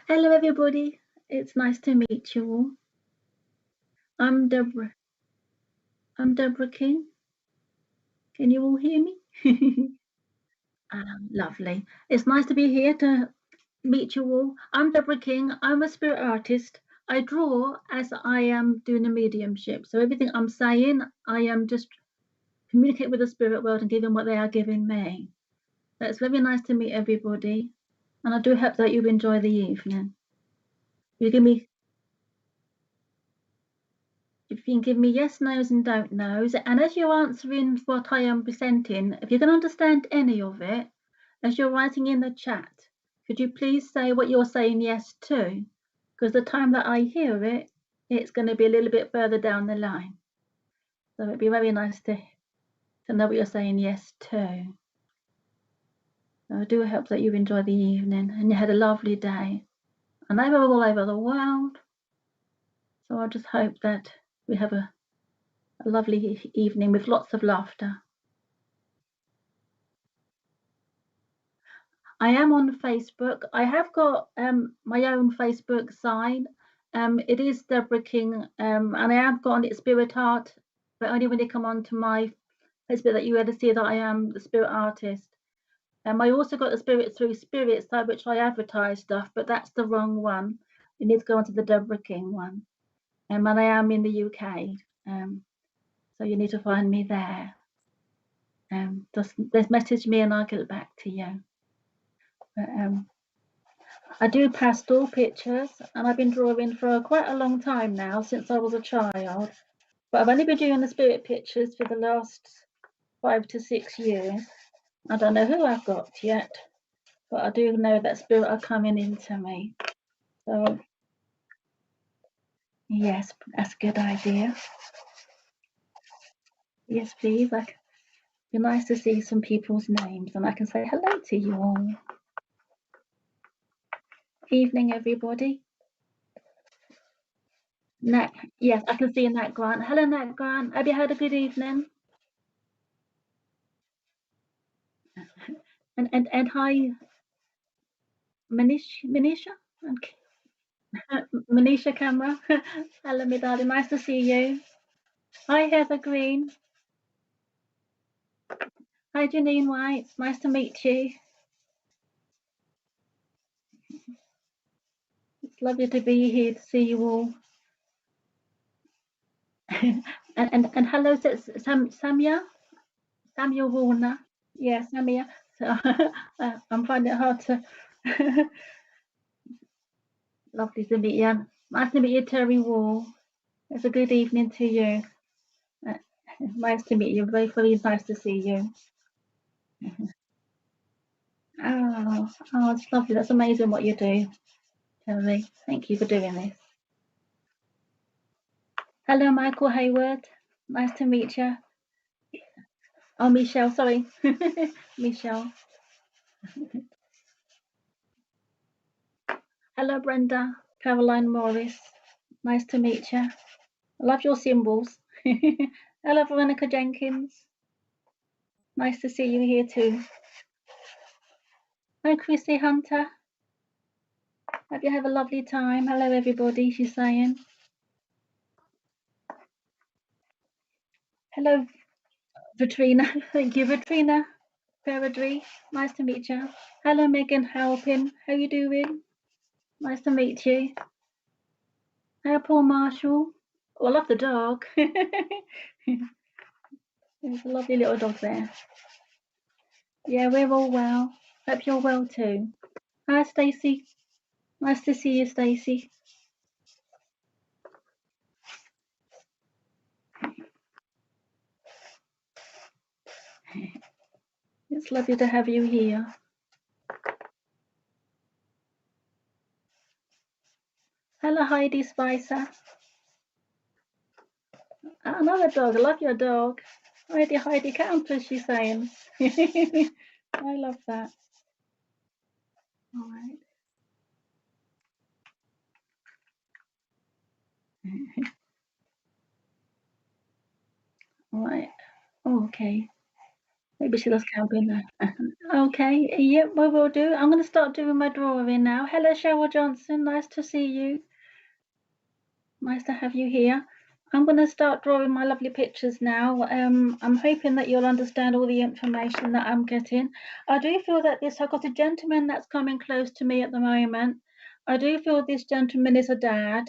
Hello, everybody. It's nice to meet you all. I'm Debra. I'm Debra King. Can you all hear me? Lovely. It's nice to be here to meet you all. I'm Debra King. I'm a spirit artist. I draw as I am doing a mediumship. So everything I'm saying, I am just communicate with the spirit world and giving what they are giving me. So it's very nice to meet everybody. And I do hope that you enjoy the evening. You give me If you can give me yes, no's, and don't knows, and as you're answering what I am presenting, if you can understand any of it, as you're writing in the chat, could you please say what you're saying yes to? Because the time that I hear it, it's going to be a little bit further down the line. So it'd be very nice to know what you're saying yes to. So I do hope that you enjoy the evening and you had a lovely day. I know we're all over the world, so I just hope that we have a lovely evening with lots of laughter. I am on Facebook. I have got my own Facebook site. It is Debra King, and I have got on it Spirit Art, but only when you come onto my Facebook that you ever see that I am the spirit artist. I also got the Spirit Through Spirit site, which I advertise stuff, but that's the wrong one. You need to go onto the Debra King one. And I am in the UK, so you need to find me there. Just message me and I'll get it back to you. But, I do pastel pictures, and I've been drawing for quite a long time now, since I was a child. But I've only been doing the spirit pictures for the last 5 to 6 years. I don't know who I've got yet, but I do know that spirit are coming into me. So, yes, that's a good idea. Yes, please. It'd be nice to see some people's names, and I can say hello to you all. Evening, everybody. Nat, yes, I can see Nat Grant. Hello, Nat Grant. Have you had a good evening? And hi, Manisha? Okay. Manisha Camera. Hello, my darling. Nice to see you. Hi, Heather Green. Hi, Janine White. Nice to meet you. It's lovely to be here to see you all. and hello, Samia Warner. Yeah, Samia. So, I'm finding it hard to. Lovely to meet you. Nice to meet you, Terry Wall. It's a good evening to you. Nice to meet you. Very nice to see you. Oh, it's lovely. That's amazing what you do, Terry. Thank you for doing this. Hello, Michael Hayward. Nice to meet you. Oh, Michelle, sorry. Michelle. Hello, Brenda. Caroline Morris. Nice to meet you. I love your symbols. Hello, Veronica Jenkins. Nice to see you here too. Hi, Chrissy Hunter. Hope you have a lovely time. Hello, everybody, she's saying. Hello, Vitrina. Thank you, Vitrina. Paradri. Nice to meet you. Hello, Megan Halpin. How you doing? Nice to meet you. Hello, Paul Marshall. Oh, I love the dog. There's a lovely little dog there. Yeah, we're all well. Hope you're well too. Hi, Stacey. Nice to see you, Stacey. It's lovely to have you here. Hello, Heidi Spicer. Another dog. I love your dog. Heidi Campus, she's saying. I love that. All right. All right. Oh, okay. Hope maybe she does camping now. Okay, yep, we will do. I'm going to start doing my drawing now. Hello, Cheryl Johnson. Nice to see you. Nice to have you here. I'm going to start drawing my lovely pictures now. I'm hoping that you'll understand all the information that I'm getting. I do feel that I've got a gentleman that's coming close to me at the moment. I do feel this gentleman is a dad.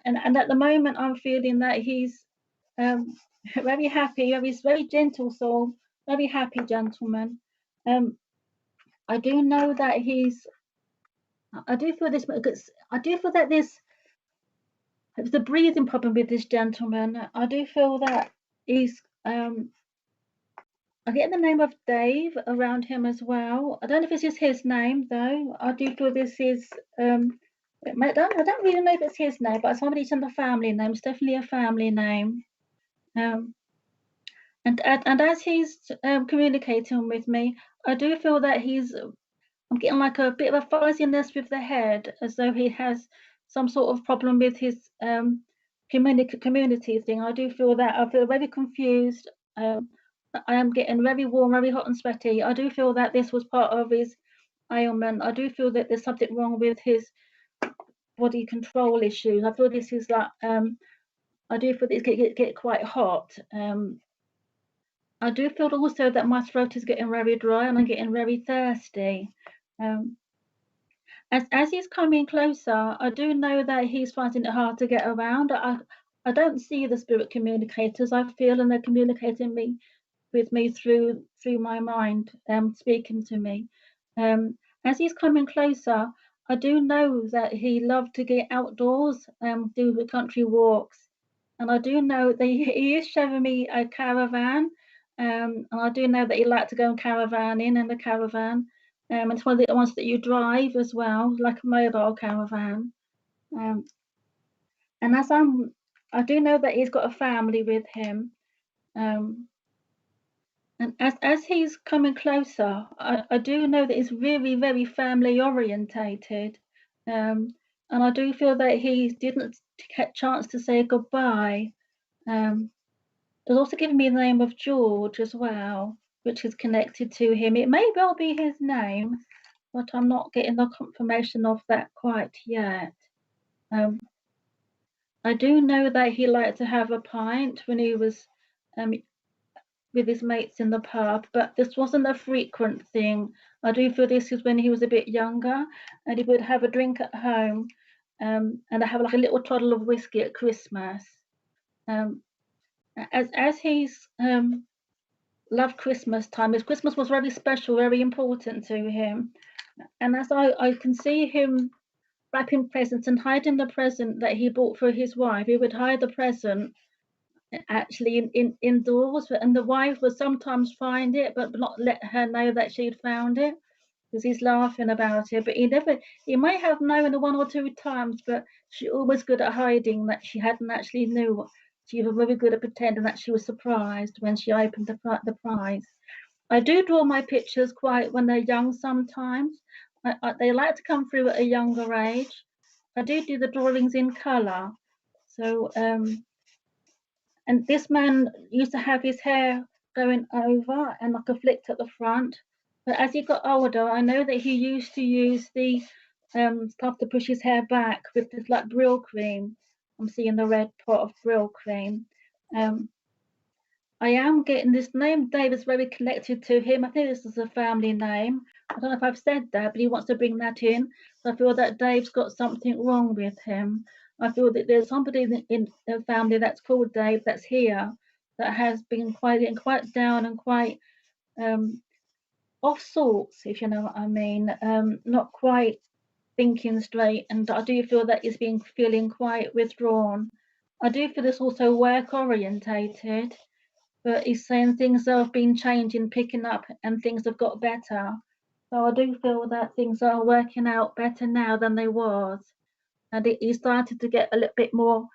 And at the moment, I'm feeling that he's very happy, very gentle soul, very happy gentleman. I do know that I do feel this, I do feel that there's a breathing problem with this gentleman. I do feel that he's, I get the name of Dave around him as well. I don't know if this is his name though. I do feel this is, I don't really know if it's his name, but somebody's in the family name. It's definitely a family name. And as he's communicating with me, I do feel that I'm getting like a bit of a fuzziness with the head, as though he has some sort of problem with his community thing. I do feel that I feel very confused. I am getting very warm, very hot and sweaty. I do feel that this was part of his ailment. I do feel that there's something wrong with his body control issues. I feel this is like, I do feel this get quite hot. I do feel also that my throat is getting very dry and I'm getting very thirsty. As he's coming closer, I do know that he's finding it hard to get around. I don't see the spirit communicators. I feel and they're communicating with me through my mind, speaking to me. As he's coming closer, I do know that he loved to get outdoors, do the country walks, and I do know that he is showing me a caravan, and I do know that he liked to go and caravanning in the caravan. It's one of the ones that you drive as well, like a mobile caravan. Um, and I do know that he's got a family with him. And as he's coming closer, I do know that he's really very family orientated. And I do feel that he didn't get a chance to say goodbye. There's also given me the name of George as well, which is connected to him. It may well be his name, but I'm not getting the confirmation of that quite yet. I do know that he liked to have a pint when he was with his mates in the pub, but this wasn't a frequent thing. I do feel this is when he was a bit younger, and he would have a drink at home, and I have like a little bottle of whiskey at Christmas. As he's loved Christmas time, his Christmas was very special, very important to him, and as I can see him wrapping presents and hiding the present that he bought for his wife, he would hide the present actually indoors, and the wife would sometimes find it but not let her know that she'd found it, because he's laughing about it, but he may have known one or two times, but she always good at hiding that she hadn't actually knew. She was very good at pretending that she was surprised when she opened the prize. I do draw my pictures quite when they're young sometimes. They like to come through at a younger age. I do the drawings in colour. So and this man used to have his hair going over and like a flicked at the front. But as he got older, I know that he used to use the stuff to push his hair back with this like Brill cream. I'm seeing the red pot of Brill cream. I am getting this name. Dave is very connected to him. I think this is a family name. I don't know if I've said that, but he wants to bring that in. So I feel that Dave's got something wrong with him. I feel that there's somebody in the family that's called Dave that's here that has been quite down and quite off sorts, if you know what I mean. Not quite thinking straight, and I do feel that he's been feeling quite withdrawn. I do feel it's also work orientated, but he's saying things have been changing, picking up, and things have got better. So I do feel that things are working out better now than they was, and he started to get a little bit more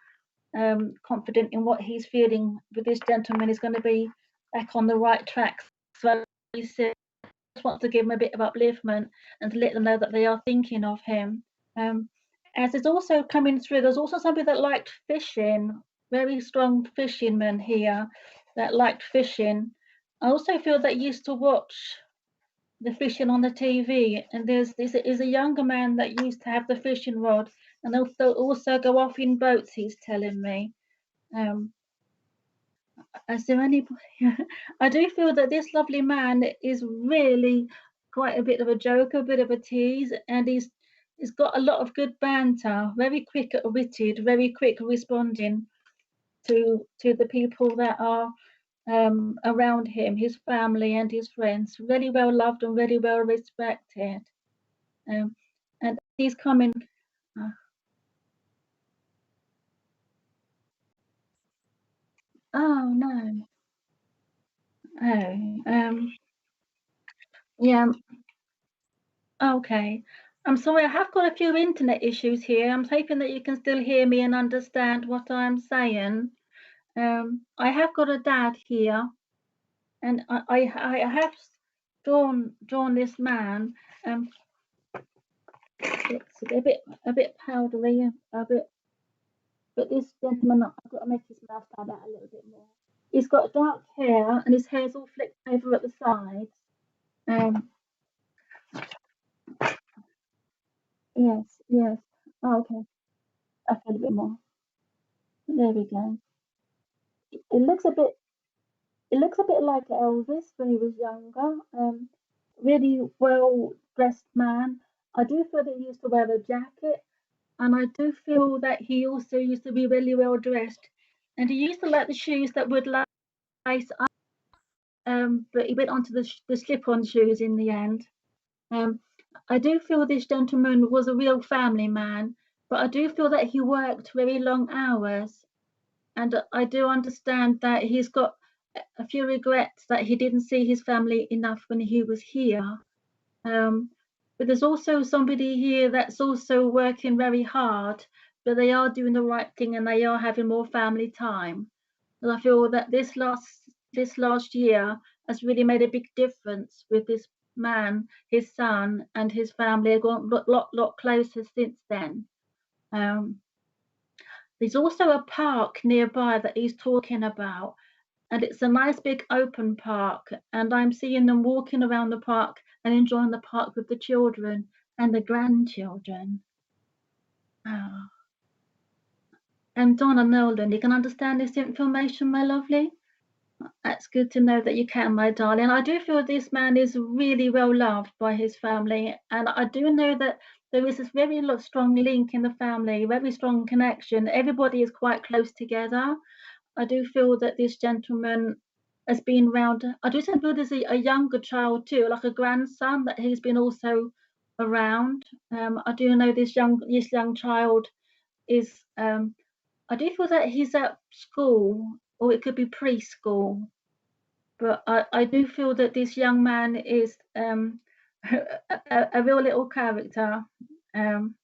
confident in what he's feeling with this gentleman. Is going to be back on the right track. So he said, just want to give him a bit of upliftment and to let them know that they are thinking of him. As it's also coming through, there's also somebody that liked fishing, very strong fisherman here that liked fishing. I also feel that you used to watch the fishing on the TV, and there's is a younger man that used to have the fishing rod, and also go off in boats. He's telling me. Um, is there any? I do feel that this lovely man is really quite a bit of a joker, a bit of a tease, and he's got a lot of good banter, very quick witted, very quick responding to the people that are around him, his family and his friends, really well loved and really well respected. Um, and he's coming. Uh, oh no. Oh, yeah. Okay. I'm sorry, I have got a few internet issues here. I'm hoping that you can still hear me and understand what I'm saying. I have got a dad here, and I have drawn this man. Um, it's a bit powdery, a bit. But this gentleman, I've got to make his mouth stand out a little bit more. He's got dark hair, and his hair's all flicked over at the sides. Um, yes, yes. Oh, okay, I feel a bit more. There we go. It looks a bit It looks a bit like Elvis when he was younger. Really well dressed man. I do feel that he used to wear a jacket, and I do feel that he also used to be really well dressed. And he used to like the shoes that would lace up, but he went on to the slip-on shoes in the end. Um, I do feel this gentleman was a real family man, but I do feel that he worked very long hours. And I do understand that he's got a few regrets that he didn't see his family enough when he was here. Um, but there's also somebody here that's also working very hard, but they are doing the right thing and they are having more family time. And I feel that this last year has really made a big difference with this man, his son, and his family have got lot closer since then. Um, there's also a park nearby that he's talking about, and it's a nice big open park. And I'm seeing them walking around the park and enjoying the park with the children and the grandchildren. Oh. And Donna Nolan, you can understand this information, my lovely? That's good to know that you can, my darling. I do feel this man is really well loved by his family, and I do know that there is this very strong link in the family, very strong connection. Everybody is quite close together. I do feel that this gentleman has been around. I do feel there's a younger child too, like a grandson that he's been also around. I do know this young child is. I do feel that he's at school, or it could be preschool. But I do feel that this young man is a real little character, um,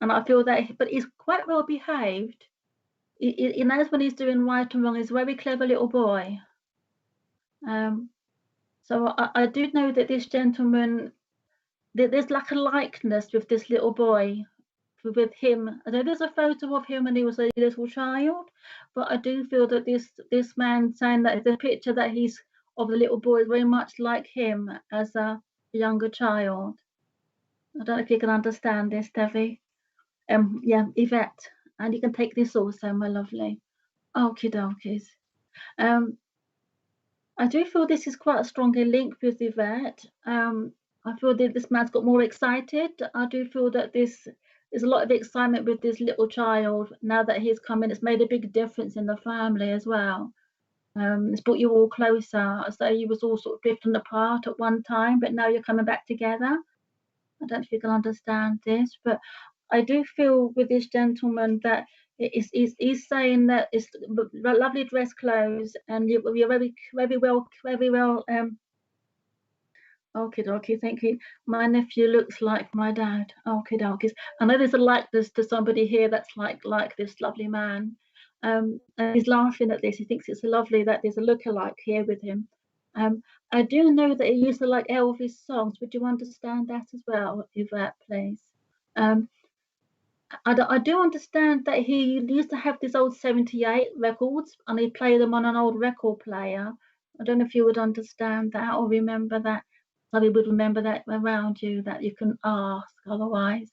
and I feel that. But he's quite well behaved. He knows when he's doing right and wrong. He's a very clever little boy. Um, so I do know that this gentleman, that there's like a likeness with this little boy, with him. I know there's a photo of him when he was a little child, but I do feel that this man saying that the picture that he's of the little boy is very much like him as a younger child. I don't know if you can understand this, Debbie. Yeah, Yvette, and you can take this also, my lovely. Okie dokies. Um, I do feel this is quite a strongly linked with Yvette. I feel that this man's got more excited. I do feel that there's a lot of excitement with this little child now that he's come in. It's made a big difference in the family as well. It's brought you all closer, as though you was all sort of drifting apart at one time, but now you're coming back together. I don't know if you can understand this, but I do feel with this gentleman that he's saying that it's lovely dress clothes, and you're very well. Okay, dokie, thank you. My nephew looks like my dad. Okay, dokies. I know there's a likeness to somebody here that's like this lovely man. And he's laughing at this. He thinks it's lovely that there's a lookalike here with him. Um, I do know that he used to like Elvis songs. Would you understand that as well, Yvette, please? Um, I do understand that he used to have these old 78 records and he'd play them on an old record player. I don't know if you would understand that or remember that. Somebody would remember that around you that you can ask otherwise.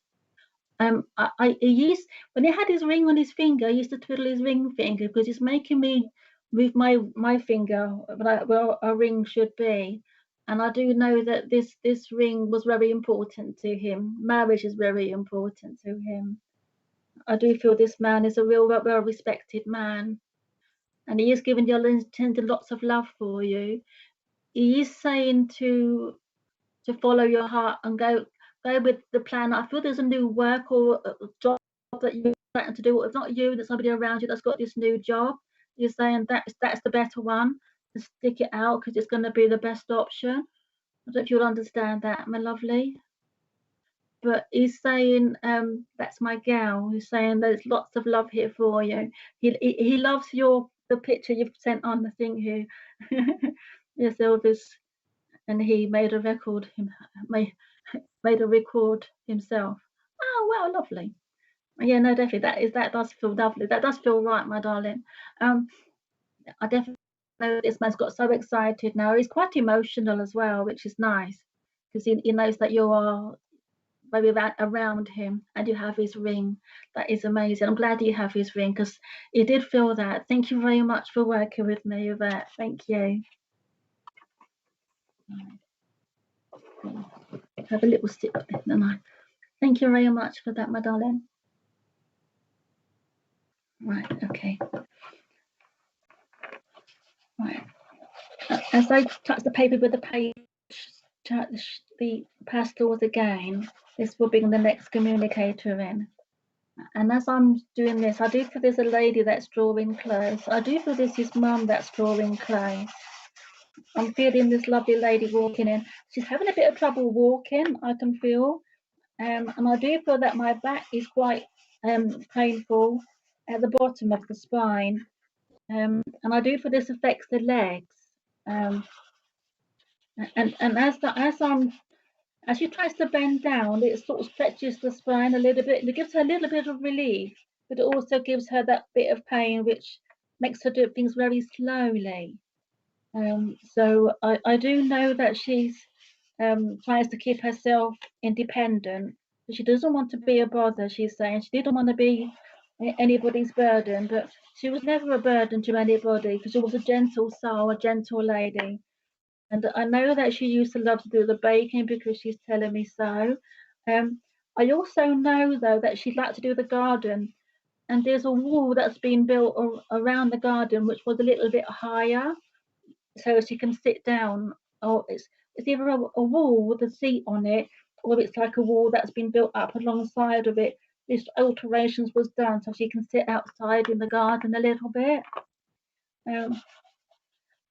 He used, when he had his ring on his finger, he used to twiddle his ring finger because it's making me move my finger where a ring should be. And I do know that this ring was very important to him. Marriage is very important to him. I do feel this man is a real well respected man, and he is giving you intended lots of love for you. He is saying to follow your heart and go with the plan. I feel there's a new work or a job that you're starting to do. It's not you, there's somebody around you that's got this new job. You're saying that's the better one to stick it out because it's going to be the best option. I don't know if you'll understand that, my lovely. But he's saying, that's my gal. He's saying there's lots of love here for you. He loves the picture you've sent on the thing here. Yes, Elvis, and he made a record. Made a record himself. Oh wow, lovely. Yeah, no, definitely that does feel lovely. That does feel right, my darling. Um, I definitely know this man's got so excited now. He's quite emotional as well, which is nice because he knows that you are maybe around him and you have his ring. That is amazing. I'm glad you have his ring because he did feel that. Thank you very much for working with me, Yvette. Thank you. Have a little sip of it, and thank you very much for that, my darling. Right, okay. Right. As I touch the paper with the page, the pastels again, this will bring the next communicator in. And as I'm doing this, I do feel there's a lady that's drawing close. I do feel this is mum that's drawing close. I'm feeling this lovely lady walking in. She's having a bit of trouble walking, I can feel. And I do feel that my back is quite painful at the bottom of the spine. And I do feel this affects the legs. And as she tries to bend down, it sort of stretches the spine a little bit, and it gives her a little bit of relief, but it also gives her that bit of pain, which makes her do things very slowly. So I do know that she's tries to keep herself independent. She doesn't want to be a bother. She's saying she didn't want to be anybody's burden, but she was never a burden to anybody because she was a gentle soul, a gentle lady. And I know that she used to love to do the baking because she's telling me so. I also know though that she'd like to do the garden, and there's a wall that's been built around the garden, which was a little bit higher, so she can sit down. Or it's either a wall with a seat on it, or it's like a wall that's been built up alongside of it. This alterations was done so she can sit outside in the garden a little bit. Um,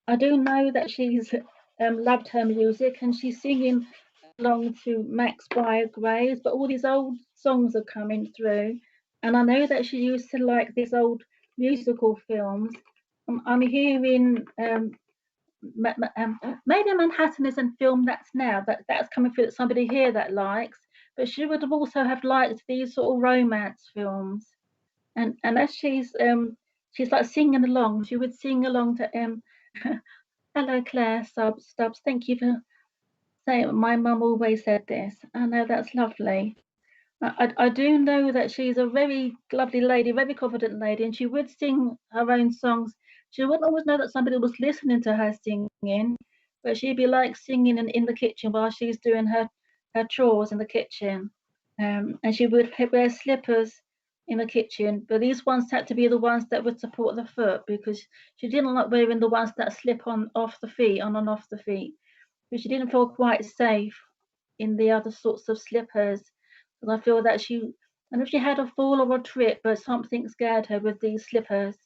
I do know that she's loved her music and she's singing along to Max Bygraves, but all these old songs are coming through. And I know that she used to like these old musical films. I'm hearing maybe Manhattan is a film that's now that's coming through that somebody here that likes, but she would have also have liked these sort of romance films. And as she's like singing along, she would sing along to hello Claire Stubbs. Thank you for saying my mum always said this. I know that's lovely. I do know that she's a very lovely lady, very confident lady, and she would sing her own songs. She wouldn't always know that somebody was listening to her singing, but she'd be like singing in the kitchen while she's doing her chores in the kitchen. And she would wear slippers in the kitchen, but these ones had to be the ones that would support the foot because she didn't like wearing the ones that slip on off the feet, on and off the feet, because she didn't feel quite safe in the other sorts of slippers. And I feel that she, and if she had a fall or a trip, but something scared her with these slippers.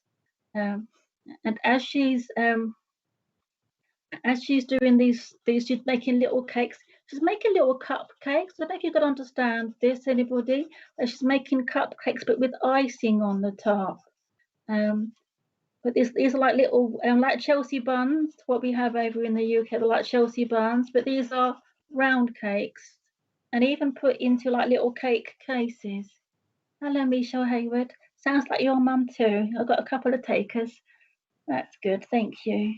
Um, and as she's doing these, she's making little cakes. She's making little cupcakes. I don't know if you can understand this, anybody. That she's making cupcakes, but with icing on the top. Um, but these are like little, like Chelsea buns, what we have over in the UK. They're like Chelsea buns, but these are round cakes, and even put into like little cake cases. Hello, Michelle Hayward. Sounds like your mum too. I've got a couple of takers. That's good, thank you.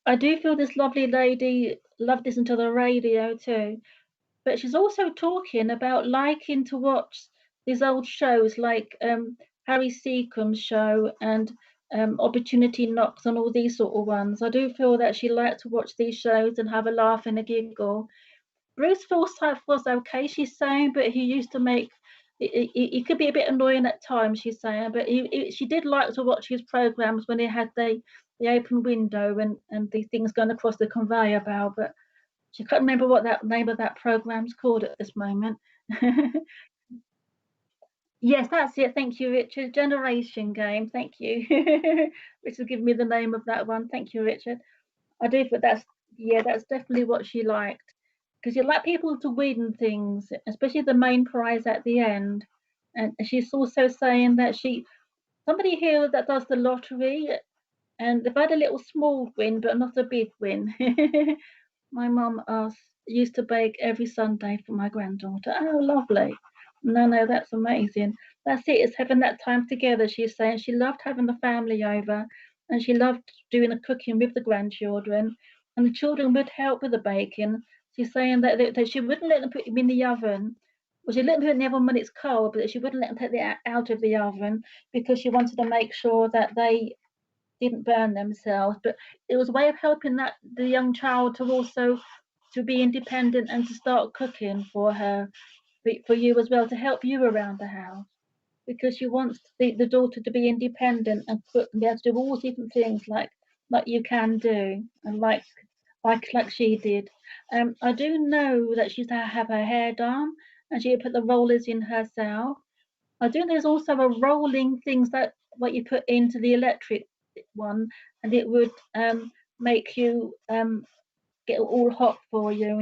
I do feel this lovely lady loved listening to the radio too, but she's also talking about liking to watch these old shows like Harry Seacombe's show and Opportunity Knocks and all these sort of ones. I do feel that she liked to watch these shows and have a laugh and a giggle. Bruce Forsyth was okay, she's saying, but he used to make he could be a bit annoying at times, she's saying, but she did like to watch his programs when he had the open window and the things going across the conveyor belt, but she can't remember what that name of that program's called at this moment. Yes, that's it. Thank you, Richard. Generation Game. Thank you. Richard, give me the name of that one. Thank you, Richard. I do, but that's definitely what she liked because you like people to win things, especially the main prize at the end. And she's also saying that somebody here that does the lottery, and they've had a little small win, but not a big win. My mum used to bake every Sunday for my granddaughter. Oh, lovely. No, that's amazing. That's it. It's having that time together. She's saying she loved having the family over and she loved doing the cooking with the grandchildren. And the children would help with the baking. She's saying that she wouldn't let them put them in the oven. Well, she let them put it in the oven when it's cold, but she wouldn't let them take it out of the oven because she wanted to make sure that they didn't burn themselves, but it was a way of helping that the young child to also to be independent and to start cooking for her, for you as well, to help you around the house because she wants the daughter to be independent and cook and be able to do all different things like you can do and like she did. I do know that she used to have her hair done and she would put the rollers in herself. I think there's also a rolling things that what you put into the electric one, and it would make you get all hot for you,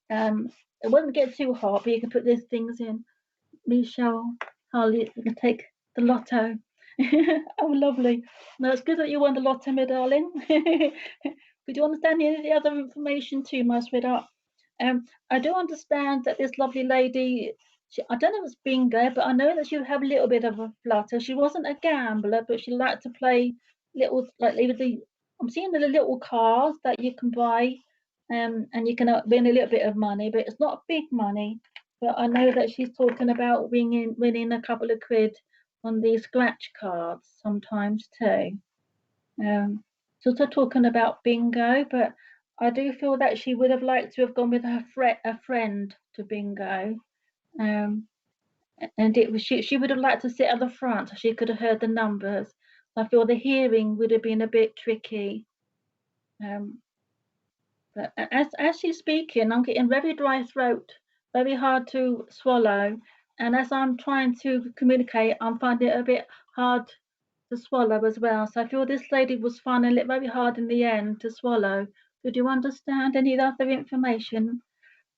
and it wouldn't get too hot, but you can put these things in. Michelle Harley, you can take the lotto. Oh, lovely. No, it's good that you won the lotto, my darling. Could you understand any of the other information too, my sweetheart? I do understand that this lovely lady, I don't know if it's bingo, but I know that she would have a little bit of a flutter. She wasn't a gambler, but she liked to play little, like I'm seeing the little cars that you can buy, and you can win a little bit of money, but it's not big money. But I know that she's talking about winning a couple of quid on these scratch cards sometimes too. Um, so they're talking about bingo, but I do feel that she would have liked to have gone with a friend to bingo. Um, and it was she would have liked to sit at the front so she could have heard the numbers. I feel the hearing would have been a bit tricky. Um, but as she's speaking, I'm getting very dry throat, very hard to swallow. And as I'm trying to communicate, I'm finding it a bit hard to swallow as well. So I feel this lady was finding it very hard in the end to swallow. Did you understand any other information?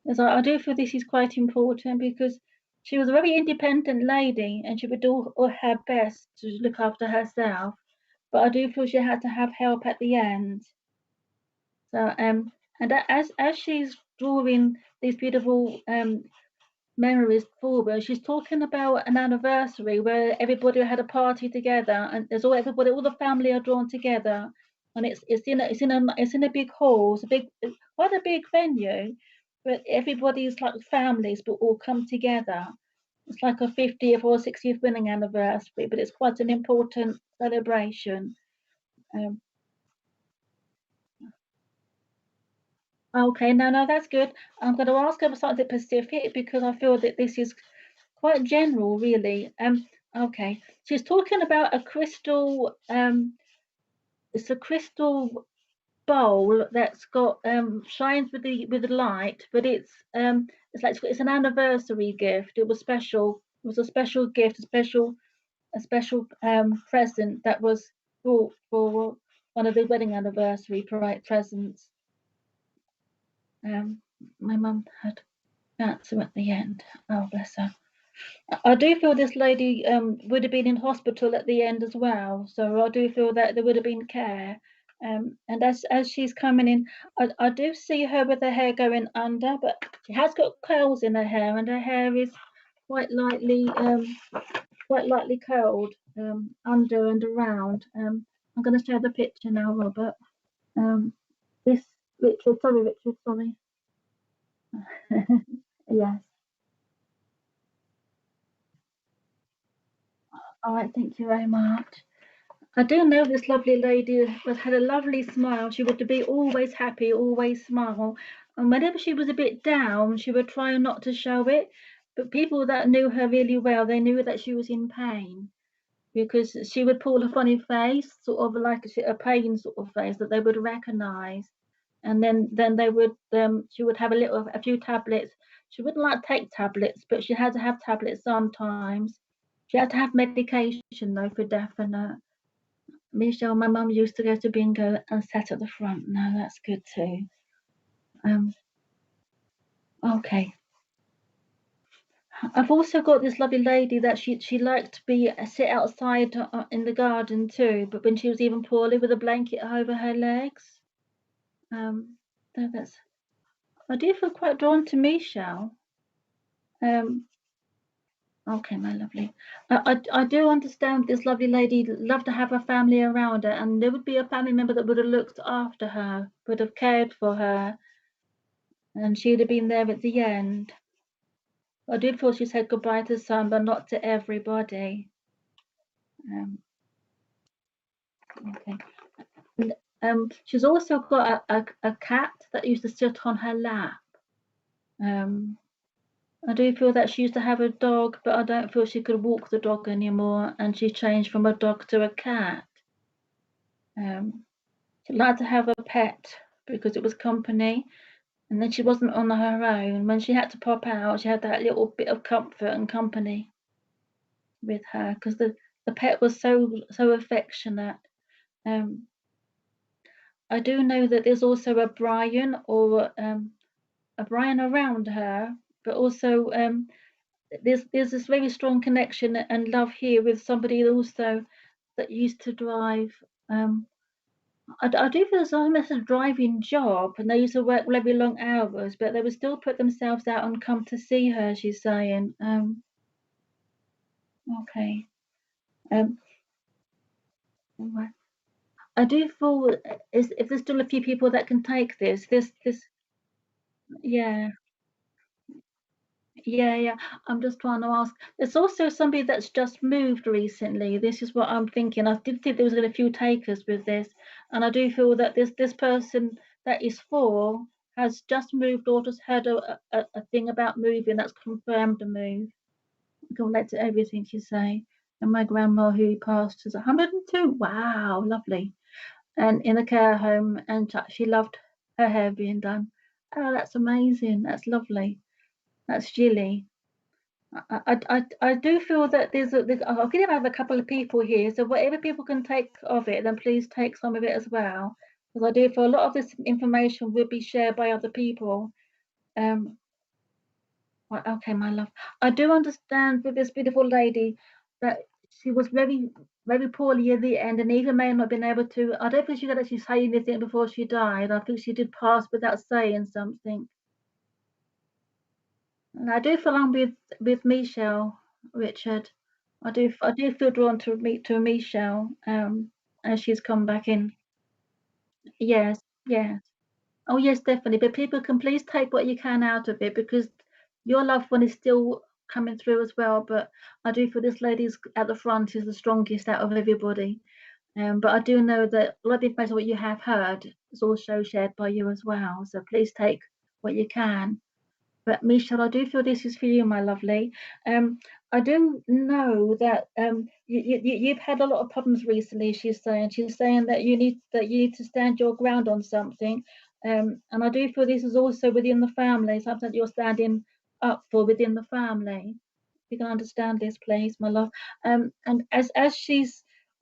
As I do feel this is quite important because she was a very independent lady and she would do all her best to look after herself. But I do feel she had to have help at the end. So and as she's drawing these beautiful memories forward. She's talking about an anniversary where everybody had a party together, and there's all the family are drawn together, and it's in a big hall. It's quite a big venue, but everybody's like families, but all come together. It's like a 50th or 60th wedding anniversary, but it's quite an important celebration. Um, okay, no, that's good. I'm going to ask her something specific because I feel that this is quite general, really. Okay. She's talking about a crystal. It's a crystal bowl that's got shines with the light, but it's an anniversary gift. It was special. It was a special gift, a special present that was bought for one of the wedding anniversary presents. Um, my mum had cancer at the end. Oh, bless her. I do feel this lady would have been in hospital at the end as well, so I do feel that there would have been care. And as she's coming in, I do see her with her hair going under, but she has got curls in her hair, and her hair is quite lightly quite lightly curled under and around. I'm going to show the picture now, Robert. Um, This Richard, sorry, Richard, sorry. Yes. All right, thank you very much. I do know this lovely lady had a lovely smile. She would be always happy, always smile. And whenever she was a bit down, she would try not to show it. But people that knew her really well, they knew that she was in pain because she would pull a funny face, sort of like a pain sort of face that they would recognize. And then they would she would have a few tablets. She wouldn't like to take tablets, but she had to have tablets sometimes. She had to have medication though for definite. Michelle, my mum used to go to bingo and sat at the front. No, that's good too. Um, okay. I've also got this lovely lady that she liked to be sit outside in the garden too, but when she was even poorly with a blanket over her legs. So that's. I do feel quite drawn to Michelle. Um, okay, my lovely. I do understand this lovely lady loved to have her family around her, and there would be a family member that would have looked after her, would have cared for her, and she'd have been there at the end. I did feel she said goodbye to some, but not to everybody. Um, okay. And, she's also got a cat that used to sit on her lap. Um, I do feel that she used to have a dog, but I don't feel she could walk the dog anymore, and she changed from a dog to a cat. Um, she liked to have a pet because it was company, and then she wasn't on her own. When she had to pop out, she had that little bit of comfort and company with her because the pet was so affectionate. Um, I do know that there's also a Brian around her, but also there's this very strong connection and love here with somebody also that used to drive. Um, I do feel it's almost a driving job, and they used to work very long hours, but they would still put themselves out and come to see her. She's saying, okay. Um, I do feel is if there's still a few people that can take this, yeah. Yeah, yeah. I'm just trying to ask. There's also somebody that's just moved recently. This is what I'm thinking. I did think there was a few takers with this, and I do feel that this person that is four has just moved or just heard a thing about moving that's confirmed a move. I can relate to everything you say. And my grandma who passed was 102. Wow, lovely. And in a care home, and she loved her hair being done. Oh, that's amazing. That's lovely. That's Jilly. I do feel that I'm going to have a couple of people here, so whatever people can take of it, then please take some of it as well, because I do feel a lot of this information will be shared by other people. Um, right, okay, my love. I do understand with this beautiful lady that she was very poorly at the end, and even may not have been able to. I don't think she could actually say anything before she died. I think she did pass without saying something. And I do feel I'm with Michelle, Richard. I do feel drawn to Michelle, as she's come back in. Yes, yes. Oh yes, definitely. But people can please take what you can out of it because your loved one is still coming through as well. But I do feel this lady's at the front is the strongest out of everybody. But I do know that a lot of the information what you have heard is also shared by you as well. So please take what you can. But Michelle, I do feel this is for you, my lovely. I do know that you've had a lot of problems recently. She's saying that you need to stand your ground on something. And I do feel this is also within the family, something that you're standing up for within the family. You can understand this, please, my love. And as I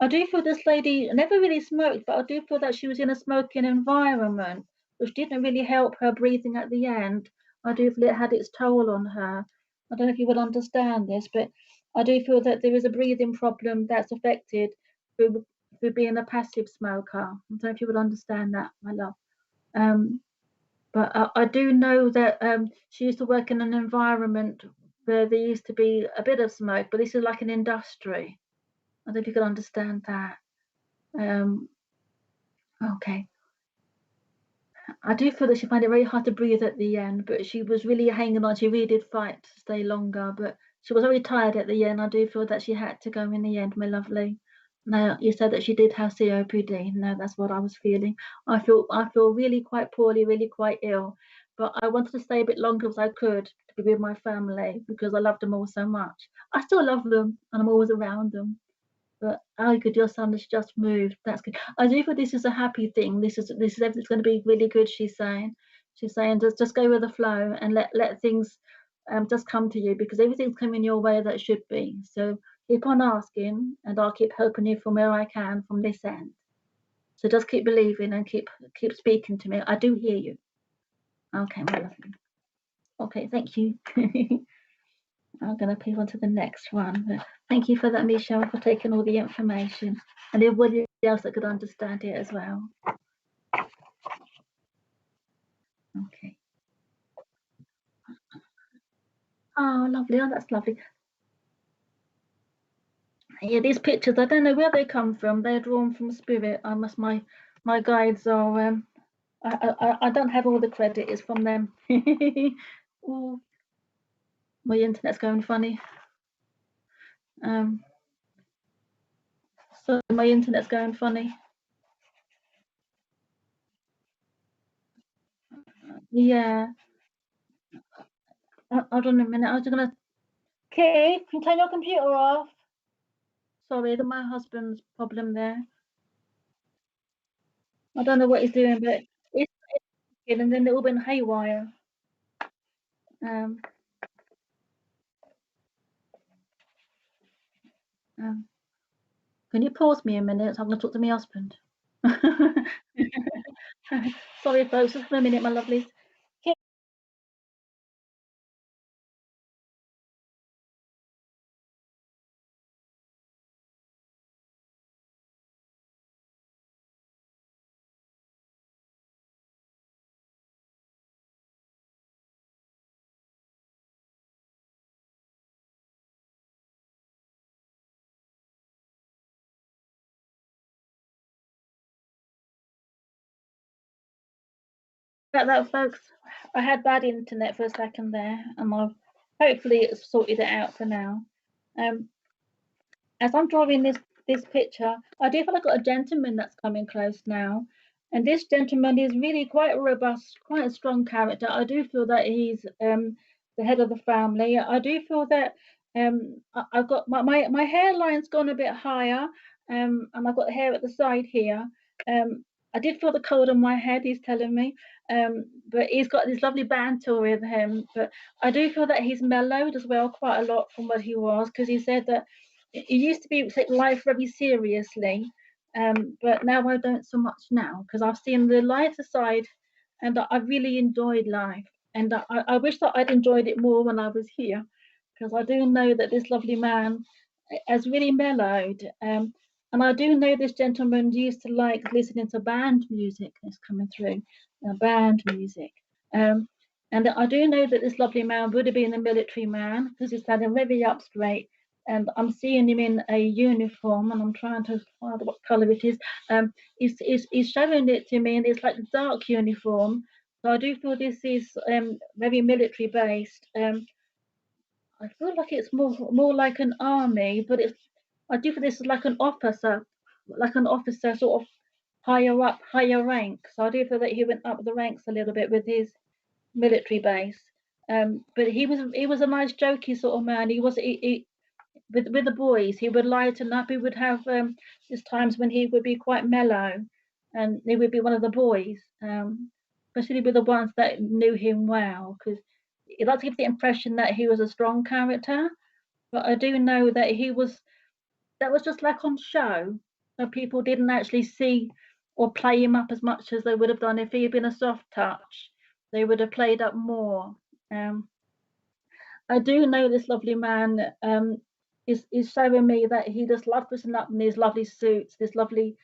do feel this lady never really smoked, but I do feel that she was in a smoking environment, which didn't really help her breathing at the end. I do feel it had its toll on her. I don't know if you will understand this, but I do feel that there is a breathing problem that's affected through through being a passive smoker. I don't know if you will understand that, my love. Um, but I do know that she used to work in an environment where there used to be a bit of smoke, but this is like an industry. I don't know if you can understand that. Um, okay. I do feel that she found it very hard to breathe at the end, but she was really hanging on. She really did fight to stay longer, but she was very tired at the end. I do feel that she had to go in the end, my lovely. No, you said that she did have COPD. No, that's what I was feeling. I feel really quite poorly, really quite ill, but I wanted to stay a bit longer as I could to be with my family because I loved them all so much. I still love them, and I'm always around them. But oh, good, your son has just moved. That's good. I do feel this is a happy thing. This is everything's going to be really good. She's saying just go with the flow and let things just come to you because everything's coming your way that should be. So keep on asking, and I'll keep helping you from where I can from this end. So just keep believing and keep speaking to me. I do hear you. Okay, my lovely. Okay, thank you. I'm going to move on to the next one. But thank you for that, Michelle, for taking all the information and everybody else that could understand it as well. Okay. Oh, lovely. Oh, that's lovely. Yeah, these pictures, I don't know where they come from. They're drawn from spirit. I must, my guides are, I don't have all the credit. It's from them. Oh, my internet's going funny. So my internet's going funny. Yeah. Hold on a minute. I was just gonna. Kate, can you turn your computer off? Sorry, my husband's problem there. I don't know what he's doing, but it's and then it all went haywire. Um, um, can you pause me a minute? I'm going to talk to my husband. Sorry, folks, just for a minute, my lovelies. About that, folks, I had bad internet for a second there, and I've hopefully it's sorted it out for now. Um, as I'm drawing this picture, I do feel I've got a gentleman that's coming close now. And this gentleman is really quite robust, quite a strong character. I do feel that he's the head of the family. I do feel that I've got my hairline's gone a bit higher, and I've got the hair at the side here. I did feel the cold on my head, he's telling me. But he's got this lovely banter with him. But I do feel that he's mellowed as well quite a lot from what he was, because he said that it used to be take life very seriously, but now I don't so much now because I've seen the lighter side, and I really enjoyed life, and I wish that I'd enjoyed it more when I was here, because I do know that this lovely man has really mellowed, and I do know this gentleman used to like listening to band music that's coming through, band music. Um, and I do know that this lovely man would have been a military man because he's standing very up straight, and I'm seeing him in a uniform, and I'm trying to find what colour it is. He's showing it to me, and it's like a dark uniform. So I do feel this is very military based. I feel like it's more like an army, but it's I do feel this is like an officer sort of higher up, higher rank. So I do feel that he went up the ranks a little bit with his military base. But he was a nice jokey sort of man. He with the boys. He would lighten up. He would have these times when he would be quite mellow, and he would be one of the boys, especially with the ones that knew him well, because he liked to give the impression that he was a strong character. But I do know that that was just like on show, so people didn't actually see or play him up as much as they would have done if he had been a soft touch. They would have played up more. Um, I do know this lovely man is showing me that he just loves dressing up in these lovely suits, this lovely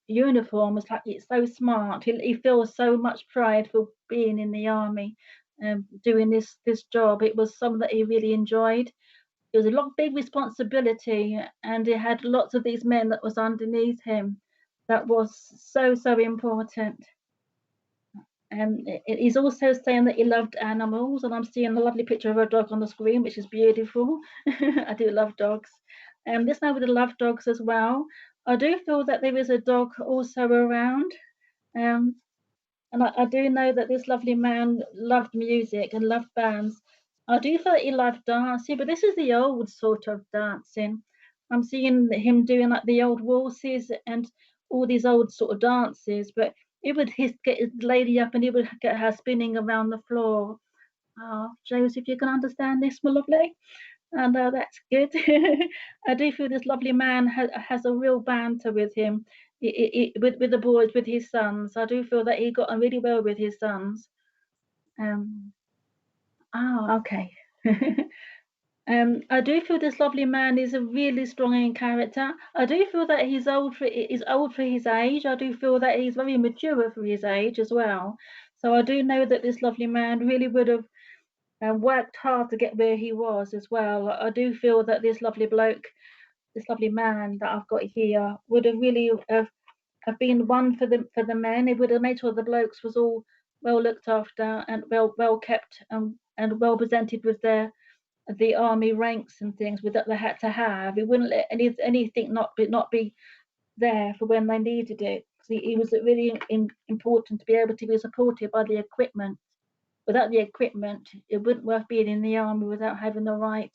uniform. It's like it's so smart. He feels so much pride for being in the army, doing this job. It was something that he really enjoyed. It was a lot big responsibility, and he had lots of these men that was underneath him. That was so important. He's also saying that he loved animals, and I'm seeing a lovely picture of a dog on the screen, which is beautiful. I do love dogs. This man would love dogs as well. I do feel that there is a dog also around. Um, and I do know that this lovely man loved music and loved bands. I do feel that he loved dancing, but this is the old sort of dancing. I'm seeing him doing like the old waltzes and all these old sort of dances, but he would get his lady up and he would get her spinning around the floor. Oh, Joseph, you can understand this, my lovely? And that's good. I do feel this lovely man has a real banter with him, with the boys, with his sons. I do feel that he got on really well with his sons. Um, oh, okay. I do feel this lovely man is a really strong in character. I do feel that he's old for his age. I do feel that he's very mature for his age as well. So I do know that this lovely man really would have and worked hard to get where he was as well. I do feel that this lovely bloke, this lovely man that I've got here, would have really have been one for the men. He would have made sure the blokes was all well looked after and well kept and well presented with the army ranks and things with that they had to have. He wouldn't let anything not be there for when they needed it. He was really important to be able to be supported by the equipment. Without the equipment, it wouldn't worth being in the army without having the right